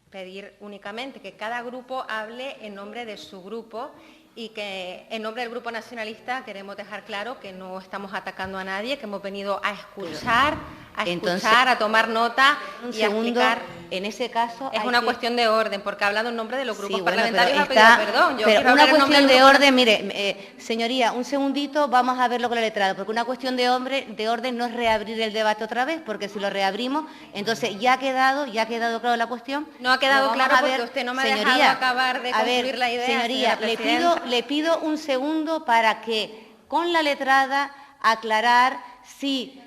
Pedir únicamente que cada grupo hable en nombre de su grupo y que en nombre del Grupo Nacionalista queremos dejar claro que no estamos atacando a nadie, que hemos venido a escuchar, a tomar nota y a explicar. En ese caso es una cuestión de orden, porque ha hablado en nombre de los grupos parlamentarios, ha pedido perdón. Pero una cuestión de orden, mire, señoría, un segundito, vamos a verlo con la letrada, porque una cuestión de orden no es reabrir el debate otra vez, porque si lo reabrimos, entonces ya ha quedado claro la cuestión. No ha quedado claro porque usted no me ha dejado acabar de concluir la idea. Señoría, le pido un segundo para que con la letrada aclarar si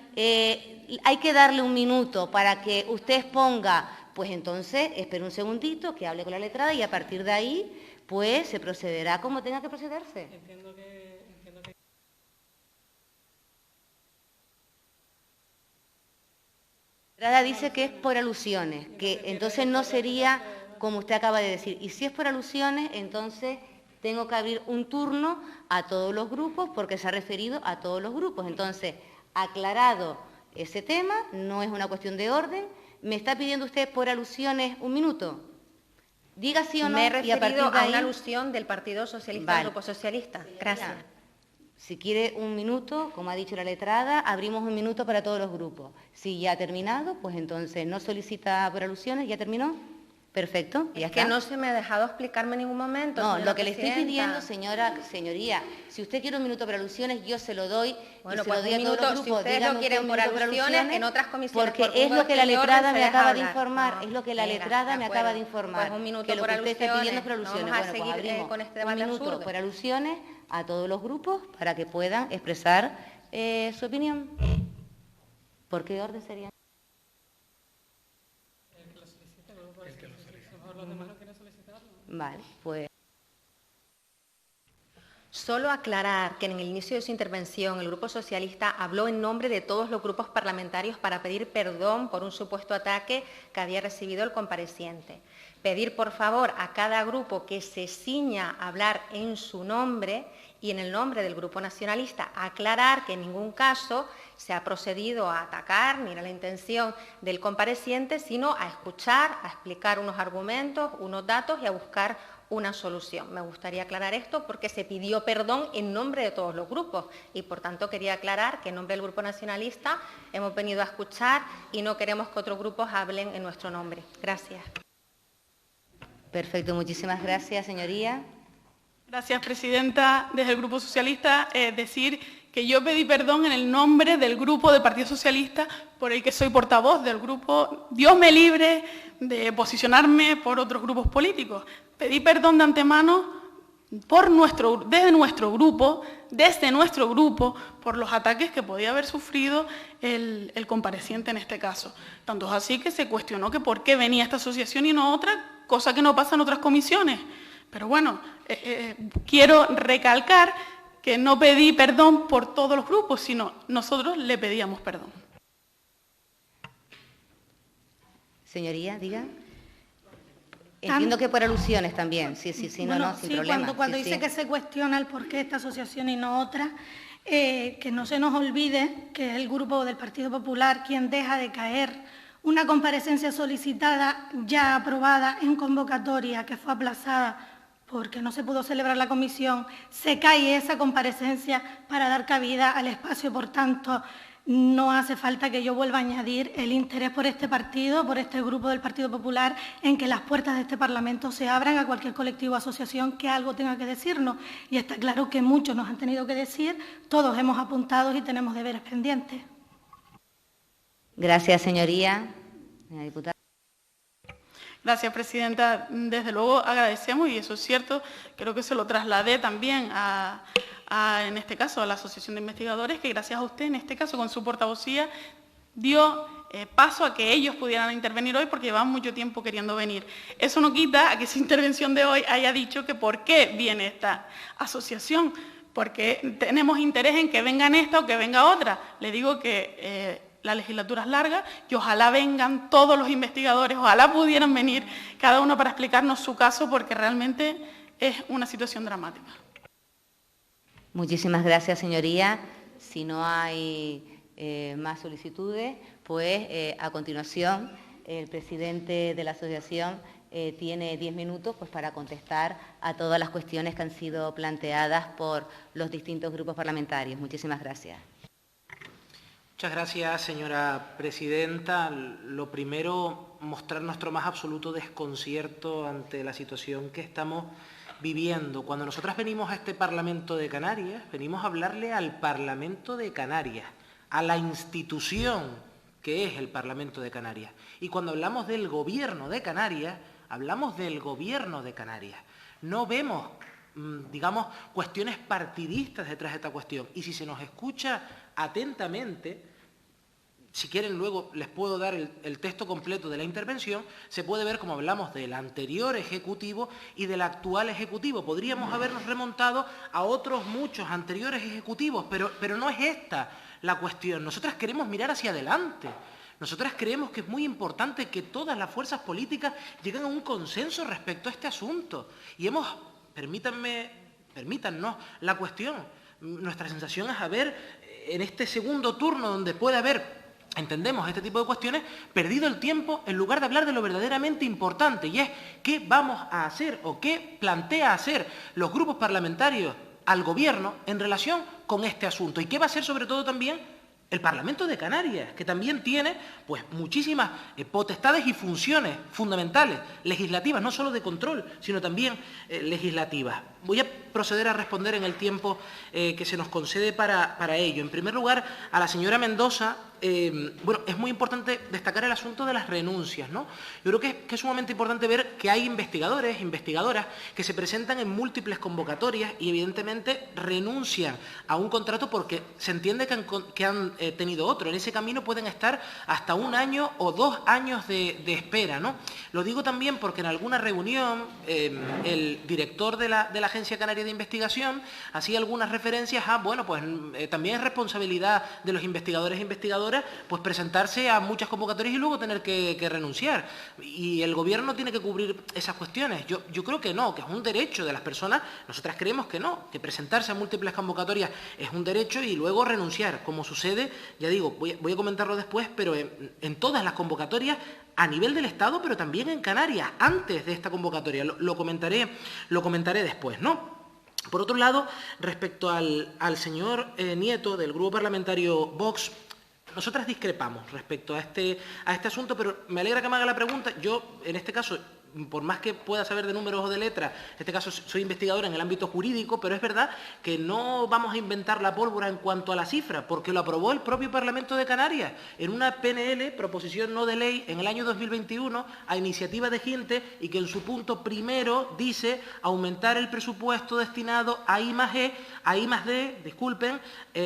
hay que darle un minuto para que usted exponga. Pues entonces, espere un segundito, que hable con la letrada y a partir de ahí, pues se procederá como tenga que procederse. Entiendo que... La letrada dice que es por alusiones, que entonces no sería como usted acaba de decir. Y si es por alusiones, entonces tengo que abrir un turno a todos los grupos porque se ha referido a todos los grupos. Entonces, aclarado ese tema, no es una cuestión de orden. ¿Me está pidiendo usted por alusiones un minuto? Diga sí o no. Me he referido y a partir de ahí... a una alusión del Partido Socialista, del Grupo Socialista. Gracias. Si quiere un minuto, como ha dicho la letrada, abrimos un minuto para todos los grupos. Si ya ha terminado, pues entonces no solicita por alusiones, ¿ya terminó? Perfecto, ya está. Que no se me ha dejado explicarme en ningún momento. No, lo que le estoy pidiendo, señoría, si usted quiere un minuto por alusiones, yo se lo doy. Bueno, y se lo doy a todos los grupos. Si ustedes lo quieren por alusiones, en otras comisiones. Porque es lo que la letrada me acaba de informar, es lo que la letrada me acaba de informar. Pues un minuto que lo por que usted está pidiendo es por alusiones. alusiones. Vamos a seguir abrimos con este debate un minuto absurdo. por alusiones a todos los grupos para que puedan expresar su opinión. ¿Por qué orden sería? Vale, pues... Solo aclarar que en el inicio de su intervención el Grupo Socialista habló en nombre de todos los grupos parlamentarios para pedir perdón por un supuesto ataque que había recibido el compareciente. Pedir, por favor, a cada grupo que se ciña a hablar en su nombre y en el nombre del Grupo Nacionalista. Aclarar que en ningún caso se ha procedido a atacar ni era la intención del compareciente, sino a escuchar, a explicar unos argumentos, unos datos y a buscar una solución. Me gustaría aclarar esto porque se pidió perdón en nombre de todos los grupos y, por tanto, quería aclarar que en nombre del Grupo Nacionalista hemos venido a escuchar y no queremos que otros grupos hablen en nuestro nombre. Gracias. Perfecto, muchísimas gracias, señoría. Gracias, presidenta. Desde el Grupo Socialista, decir que yo pedí perdón en el nombre del Grupo del Partido Socialista, por el que soy portavoz del grupo. Dios me libre de posicionarme por otros grupos políticos. Pedí perdón de antemano desde nuestro grupo, por los ataques que podía haber sufrido el compareciente en este caso. Tanto es así que se cuestionó que por qué venía esta asociación y no otra, cosa que no pasa en otras comisiones. Pero bueno, quiero recalcar que no pedí perdón por todos los grupos, sino nosotros le pedíamos perdón. Señoría, diga. Entiendo que por alusiones también, sí, bueno, sin problema. Cuando dice que se cuestiona el porqué de esta asociación y no otra, que no se nos olvide que es el Grupo del Partido Popular quien deja de caer una comparecencia solicitada ya aprobada en convocatoria que fue aplazada porque no se pudo celebrar la comisión, se cae esa comparecencia para dar cabida al espacio. Por tanto, no hace falta que yo vuelva a añadir el interés por este partido, por este Grupo del Partido Popular, en que las puertas de este Parlamento se abran a cualquier colectivo o asociación que algo tenga que decirnos. Y está claro que muchos nos han tenido que decir, todos hemos apuntado y tenemos deberes pendientes. Gracias, señoría. Señora diputada. Gracias, presidenta. Desde luego agradecemos, y eso es cierto, creo que se lo trasladé también en este caso, a la Asociación de Investigadores, que gracias a usted, en este caso, con su portavocía, dio paso a que ellos pudieran intervenir hoy porque llevaban mucho tiempo queriendo venir. Eso no quita a que su intervención de hoy haya dicho que por qué viene esta asociación, porque tenemos interés en que vengan esta o que venga otra. Le digo que la legislatura es larga y ojalá vengan todos los investigadores, ojalá pudieran venir cada uno para explicarnos su caso, porque realmente es una situación dramática. Muchísimas gracias, señoría. Si no hay más solicitudes, pues a continuación el presidente de la asociación tiene 10 minutos pues, para contestar a todas las cuestiones que han sido planteadas por los distintos grupos parlamentarios. Muchísimas gracias. Muchas gracias, señora presidenta. Lo primero, mostrar nuestro más absoluto desconcierto ante la situación que estamos viviendo. Cuando nosotras venimos a este Parlamento de Canarias, venimos a hablarle al Parlamento de Canarias, a la institución que es el Parlamento de Canarias. Y cuando hablamos del Gobierno de Canarias, hablamos del Gobierno de Canarias. No vemos, digamos, cuestiones partidistas detrás de esta cuestión. Y si se nos escucha atentamente, si quieren luego les puedo dar el texto completo de la intervención, se puede ver cómo hablamos del anterior Ejecutivo y del actual Ejecutivo. Podríamos habernos remontado a otros muchos anteriores Ejecutivos, pero no es esta la cuestión. Nosotras queremos mirar hacia adelante. Nosotras creemos que es muy importante que todas las fuerzas políticas lleguen a un consenso respecto a este asunto. Y permítannos la cuestión. Nuestra sensación es haber, en este segundo turno donde puede haber, entendemos este tipo de cuestiones, perdido el tiempo en lugar de hablar de lo verdaderamente importante, y es qué vamos a hacer o qué plantea hacer los grupos parlamentarios al Gobierno en relación con este asunto, y qué va a hacer sobre todo también el Parlamento de Canarias, que también tiene pues, muchísimas potestades y funciones fundamentales, legislativas, no solo de control, sino también legislativas. Voy a proceder a responder en el tiempo que se nos concede para ello. En primer lugar, a la señora Mendoza, bueno, es muy importante destacar el asunto de las renuncias, ¿no? Yo creo que es sumamente importante ver que hay investigadores, investigadoras, que se presentan en múltiples convocatorias y evidentemente renuncian a un contrato porque se entiende que han tenido otro. En ese camino pueden estar hasta 1 año o 2 años de espera, ¿no? Lo digo también porque en alguna reunión el director de la Agencia Canaria de Investigación hacía algunas referencias a, bueno, pues también es responsabilidad de los investigadores e investigadoras pues presentarse a muchas convocatorias y luego tener que renunciar. Y el Gobierno tiene que cubrir esas cuestiones. Yo creo que no, que es un derecho de las personas. Nosotras creemos que no, que presentarse a múltiples convocatorias es un derecho y luego renunciar, como sucede, ya digo, voy a comentarlo después, pero en todas las convocatorias a nivel del Estado, pero también en Canarias, antes de esta convocatoria. Lo comentaré después, ¿no? Por otro lado, respecto al señor Nieto, del Grupo Parlamentario Vox, nosotras discrepamos respecto a este asunto, pero me alegra que me haga la pregunta. Yo, en este caso, por más que pueda saber de números o de letras, en este caso soy investigadora en el ámbito jurídico, pero es verdad que no vamos a inventar la pólvora en cuanto a la cifra, porque lo aprobó el propio Parlamento de Canarias en una PNL, proposición no de ley, en el año 2021, a iniciativa de gente, y que en su punto primero dice aumentar el presupuesto destinado a I+D, disculpen,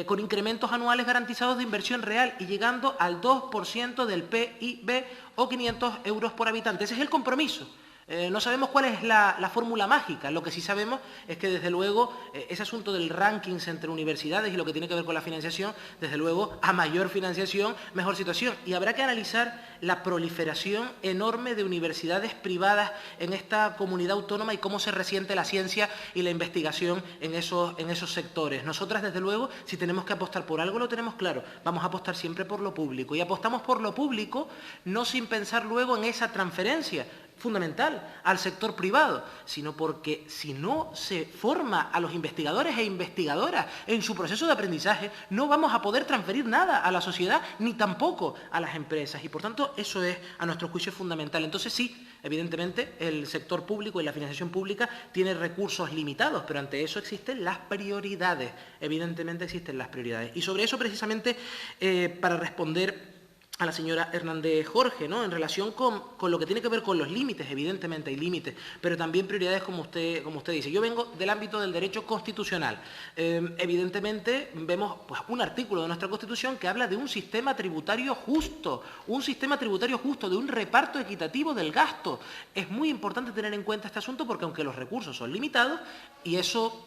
con incrementos anuales garantizados de inversión real y llegando al 2% del PIB o 500 euros por habitante. Ese es el compromiso. No sabemos cuál es la fórmula mágica. Lo que sí sabemos es que, desde luego, ese asunto del rankings entre universidades y lo que tiene que ver con la financiación, desde luego, a mayor financiación, mejor situación. Y habrá que analizar la proliferación enorme de universidades privadas en esta comunidad autónoma y cómo se resiente la ciencia y la investigación en esos sectores. Nosotras, desde luego, si tenemos que apostar por algo, lo tenemos claro. Vamos a apostar siempre por lo público. Y apostamos por lo público no sin pensar luego en esa transferencia fundamental al sector privado, sino porque si no se forma a los investigadores e investigadoras en su proceso de aprendizaje, no vamos a poder transferir nada a la sociedad ni tampoco a las empresas. Y por tanto, eso es, a nuestro juicio, fundamental. Entonces sí, evidentemente, el sector público y la financiación pública tiene recursos limitados, pero ante eso existen las prioridades. Evidentemente existen las prioridades. Y sobre eso, precisamente, para responder a la señora Hernández Jorge, ¿no? En relación con lo que tiene que ver con los límites. Evidentemente hay límites, pero también prioridades, como usted dice. Yo vengo del ámbito del derecho constitucional. Evidentemente vemos pues, un artículo de nuestra Constitución que habla de un sistema tributario justo, de un reparto equitativo del gasto. Es muy importante tener en cuenta este asunto porque aunque los recursos son limitados, y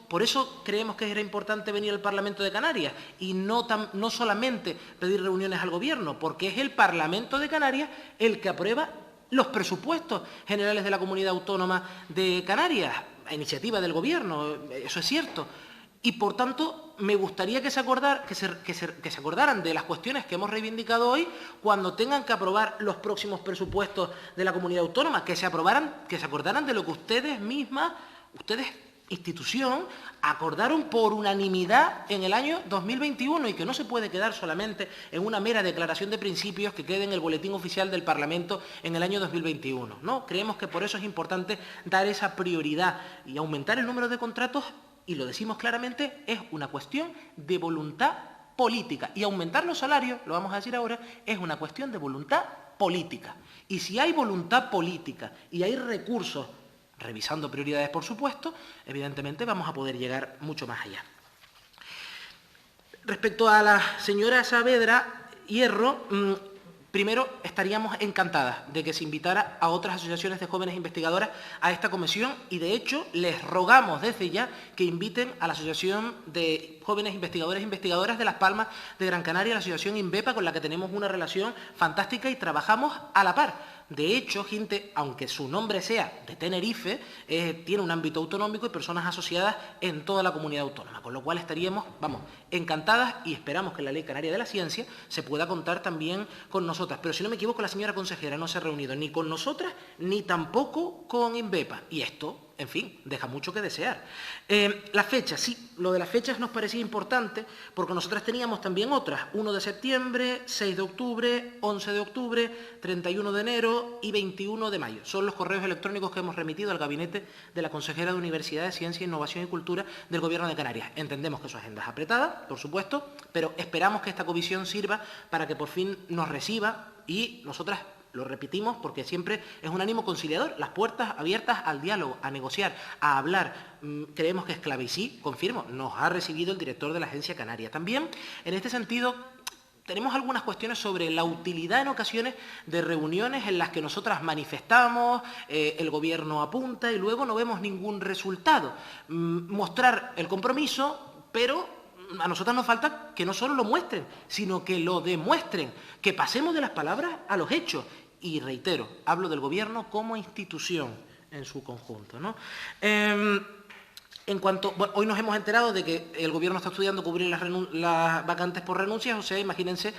por eso creemos que era importante venir al Parlamento de Canarias y no solamente pedir reuniones al Gobierno, porque es el Parlamento de Canarias el que aprueba los presupuestos generales de la Comunidad Autónoma de Canarias, a iniciativa del Gobierno, eso es cierto. Y, por tanto, me gustaría que se acordaran de las cuestiones que hemos reivindicado hoy cuando tengan que aprobar los próximos presupuestos de la Comunidad Autónoma, que se acordaran de lo que ustedes mismas, institución, acordaron por unanimidad en el año 2021 y que no se puede quedar solamente en una mera declaración de principios que quede en el Boletín Oficial del Parlamento en el año 2021. ¿No? Creemos que por eso es importante dar esa prioridad y aumentar el número de contratos, y lo decimos claramente, es una cuestión de voluntad política. Y aumentar los salarios, lo vamos a decir ahora, es una cuestión de voluntad política. Y si hay voluntad política y hay recursos, revisando prioridades, por supuesto, evidentemente vamos a poder llegar mucho más allá. Respecto a la señora Saavedra Hierro, primero estaríamos encantadas de que se invitara a otras asociaciones de jóvenes investigadoras a esta comisión y, de hecho, les rogamos desde ya que inviten a la Asociación de Jóvenes Investigadores e Investigadoras de Las Palmas de Gran Canaria, la Asociación INVEPA, con la que tenemos una relación fantástica y trabajamos a la par. De hecho, gente, aunque su nombre sea de Tenerife, tiene un ámbito autonómico y personas asociadas en toda la comunidad autónoma, con lo cual estaríamos, encantadas y esperamos que la Ley Canaria de la Ciencia se pueda contar también con nosotras. Pero si no me equivoco, la señora consejera no se ha reunido ni con nosotras ni tampoco con INVEPA. Y esto, en fin, deja mucho que desear. Las fechas, sí, lo de las fechas nos parecía importante porque nosotras teníamos también otras, 1 de septiembre, 6 de octubre, 11 de octubre, 31 de enero y 21 de mayo. Son los correos electrónicos que hemos remitido al gabinete de la consejera de Universidades, Ciencia, Innovación y Cultura del Gobierno de Canarias. Entendemos que su agenda es apretada, por supuesto, pero esperamos que esta comisión sirva para que por fin nos reciba y nosotras lo repetimos porque siempre es un ánimo conciliador, las puertas abiertas al diálogo, a negociar, a hablar. Creemos que es clave y sí, confirmo, nos ha recibido el director de la Agencia Canaria. También, en este sentido, tenemos algunas cuestiones sobre la utilidad en ocasiones de reuniones en las que nosotras manifestamos, el Gobierno apunta y luego no vemos ningún resultado. Mostrar el compromiso, pero a nosotras nos falta que no solo lo muestren, sino que lo demuestren, que pasemos de las palabras a los hechos. Y reitero, hablo del Gobierno como institución en su conjunto, ¿no? Hoy nos hemos enterado de que el Gobierno está estudiando cubrir las vacantes por renuncias, o sea, imagínense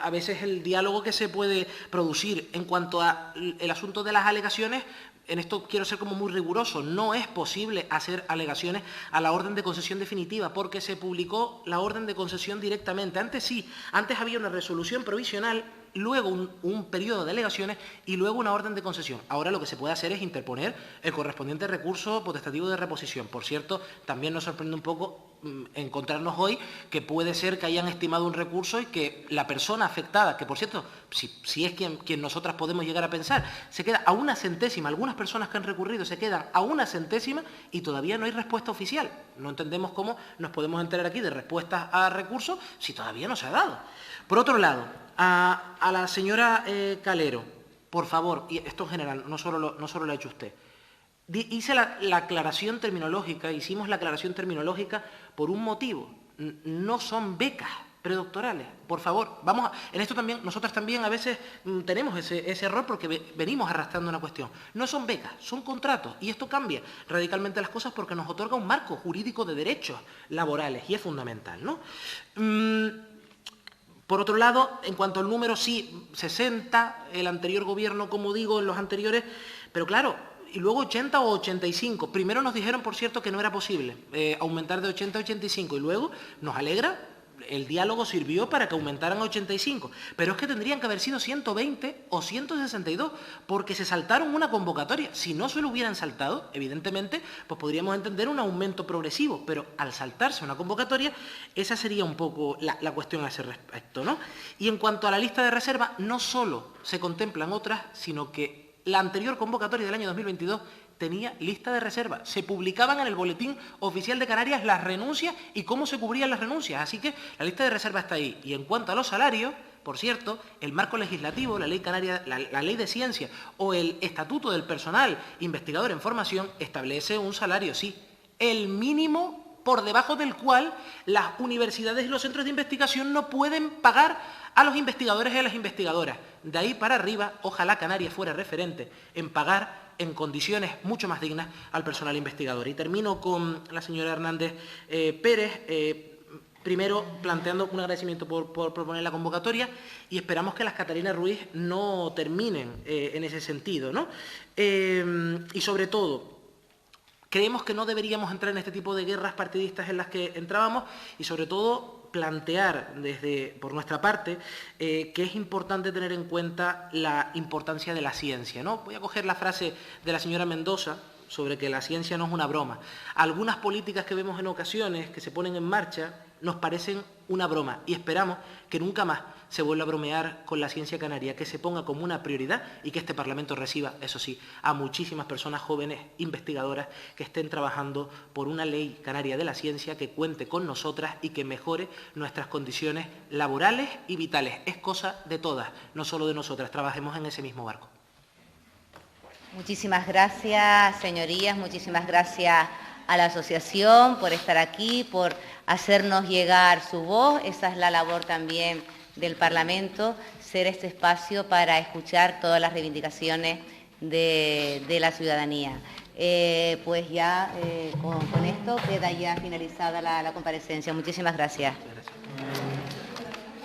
a veces el diálogo que se puede producir. En cuanto al asunto de las alegaciones, en esto quiero ser como muy riguroso, no es posible hacer alegaciones a la orden de concesión definitiva porque se publicó la orden de concesión directamente. Antes sí, antes había una resolución provisional, luego un periodo de alegaciones y luego una orden de concesión. Ahora lo que se puede hacer es interponer el correspondiente recurso potestativo de reposición. Por cierto, también nos sorprende un poco encontrarnos hoy que puede ser que hayan estimado un recurso y que la persona afectada, que por cierto, si es quien nosotras podemos llegar a pensar, se queda a una centésima, algunas personas que han recurrido se quedan a una centésima y todavía no hay respuesta oficial. No entendemos cómo nos podemos enterar aquí de respuestas a recursos si todavía no se ha dado. Por otro lado, a la señora Calero, por favor, y esto en general, no solo lo ha hecho usted, hicimos la aclaración terminológica por un motivo, no son becas predoctorales, por favor, en esto también, nosotras también a veces tenemos ese error porque venimos arrastrando una cuestión, no son becas, son contratos, y esto cambia radicalmente las cosas porque nos otorga un marco jurídico de derechos laborales, y es fundamental, ¿no? Por otro lado, en cuanto al número, sí, 60, el anterior Gobierno, como digo, en los anteriores, pero claro, y luego 80 o 85. Primero nos dijeron, por cierto, que no era posible aumentar de 80 a 85 y luego nos alegra el diálogo sirvió para que aumentaran a 85, pero es que tendrían que haber sido 120 o 162, porque se saltaron una convocatoria. Si no se lo hubieran saltado, evidentemente, pues podríamos entender un aumento progresivo, pero al saltarse una convocatoria, esa sería un poco la cuestión a ese respecto, ¿no? Y en cuanto a la lista de reserva, no solo se contemplan otras, sino que la anterior convocatoria del año 2022 tenía lista de reserva. Se publicaban en el Boletín Oficial de Canarias las renuncias y cómo se cubrían las renuncias. Así que la lista de reserva está ahí. Y en cuanto a los salarios, por cierto, el marco legislativo, la Ley Canaria, la Ley de Ciencia o el Estatuto del Personal Investigador en Formación establece un salario, sí, el mínimo por debajo del cual las universidades y los centros de investigación no pueden pagar a los investigadores y a las investigadoras. De ahí para arriba, ojalá Canarias fuera referente en pagar en condiciones mucho más dignas al personal investigador. Y termino con la señora Hernández Pérez, primero planteando un agradecimiento por proponer la convocatoria y esperamos que las Catarinas Ruiz no terminen en ese sentido, ¿no? Y sobre todo, creemos que no deberíamos entrar en este tipo de guerras partidistas en las que entrábamos y sobre todo plantear por nuestra parte que es importante tener en cuenta la importancia de la ciencia, ¿no? Voy a coger la frase de la señora Mendoza sobre que la ciencia no es una broma. Algunas políticas que vemos en ocasiones que se ponen en marcha nos parecen una broma y esperamos que nunca más se vuelva a bromear con la ciencia canaria, que se ponga como una prioridad y que este Parlamento reciba, eso sí, a muchísimas personas jóvenes investigadoras que estén trabajando por una ley canaria de la ciencia que cuente con nosotras y que mejore nuestras condiciones laborales y vitales. Es cosa de todas, no solo de nosotras. Trabajemos en ese mismo barco. Muchísimas gracias, señorías, muchísimas gracias a la asociación por estar aquí, por hacernos llegar su voz. Esa es la labor también del Parlamento, ser este espacio para escuchar todas las reivindicaciones de la ciudadanía. Pues ya con esto queda ya finalizada la comparecencia. Muchísimas gracias.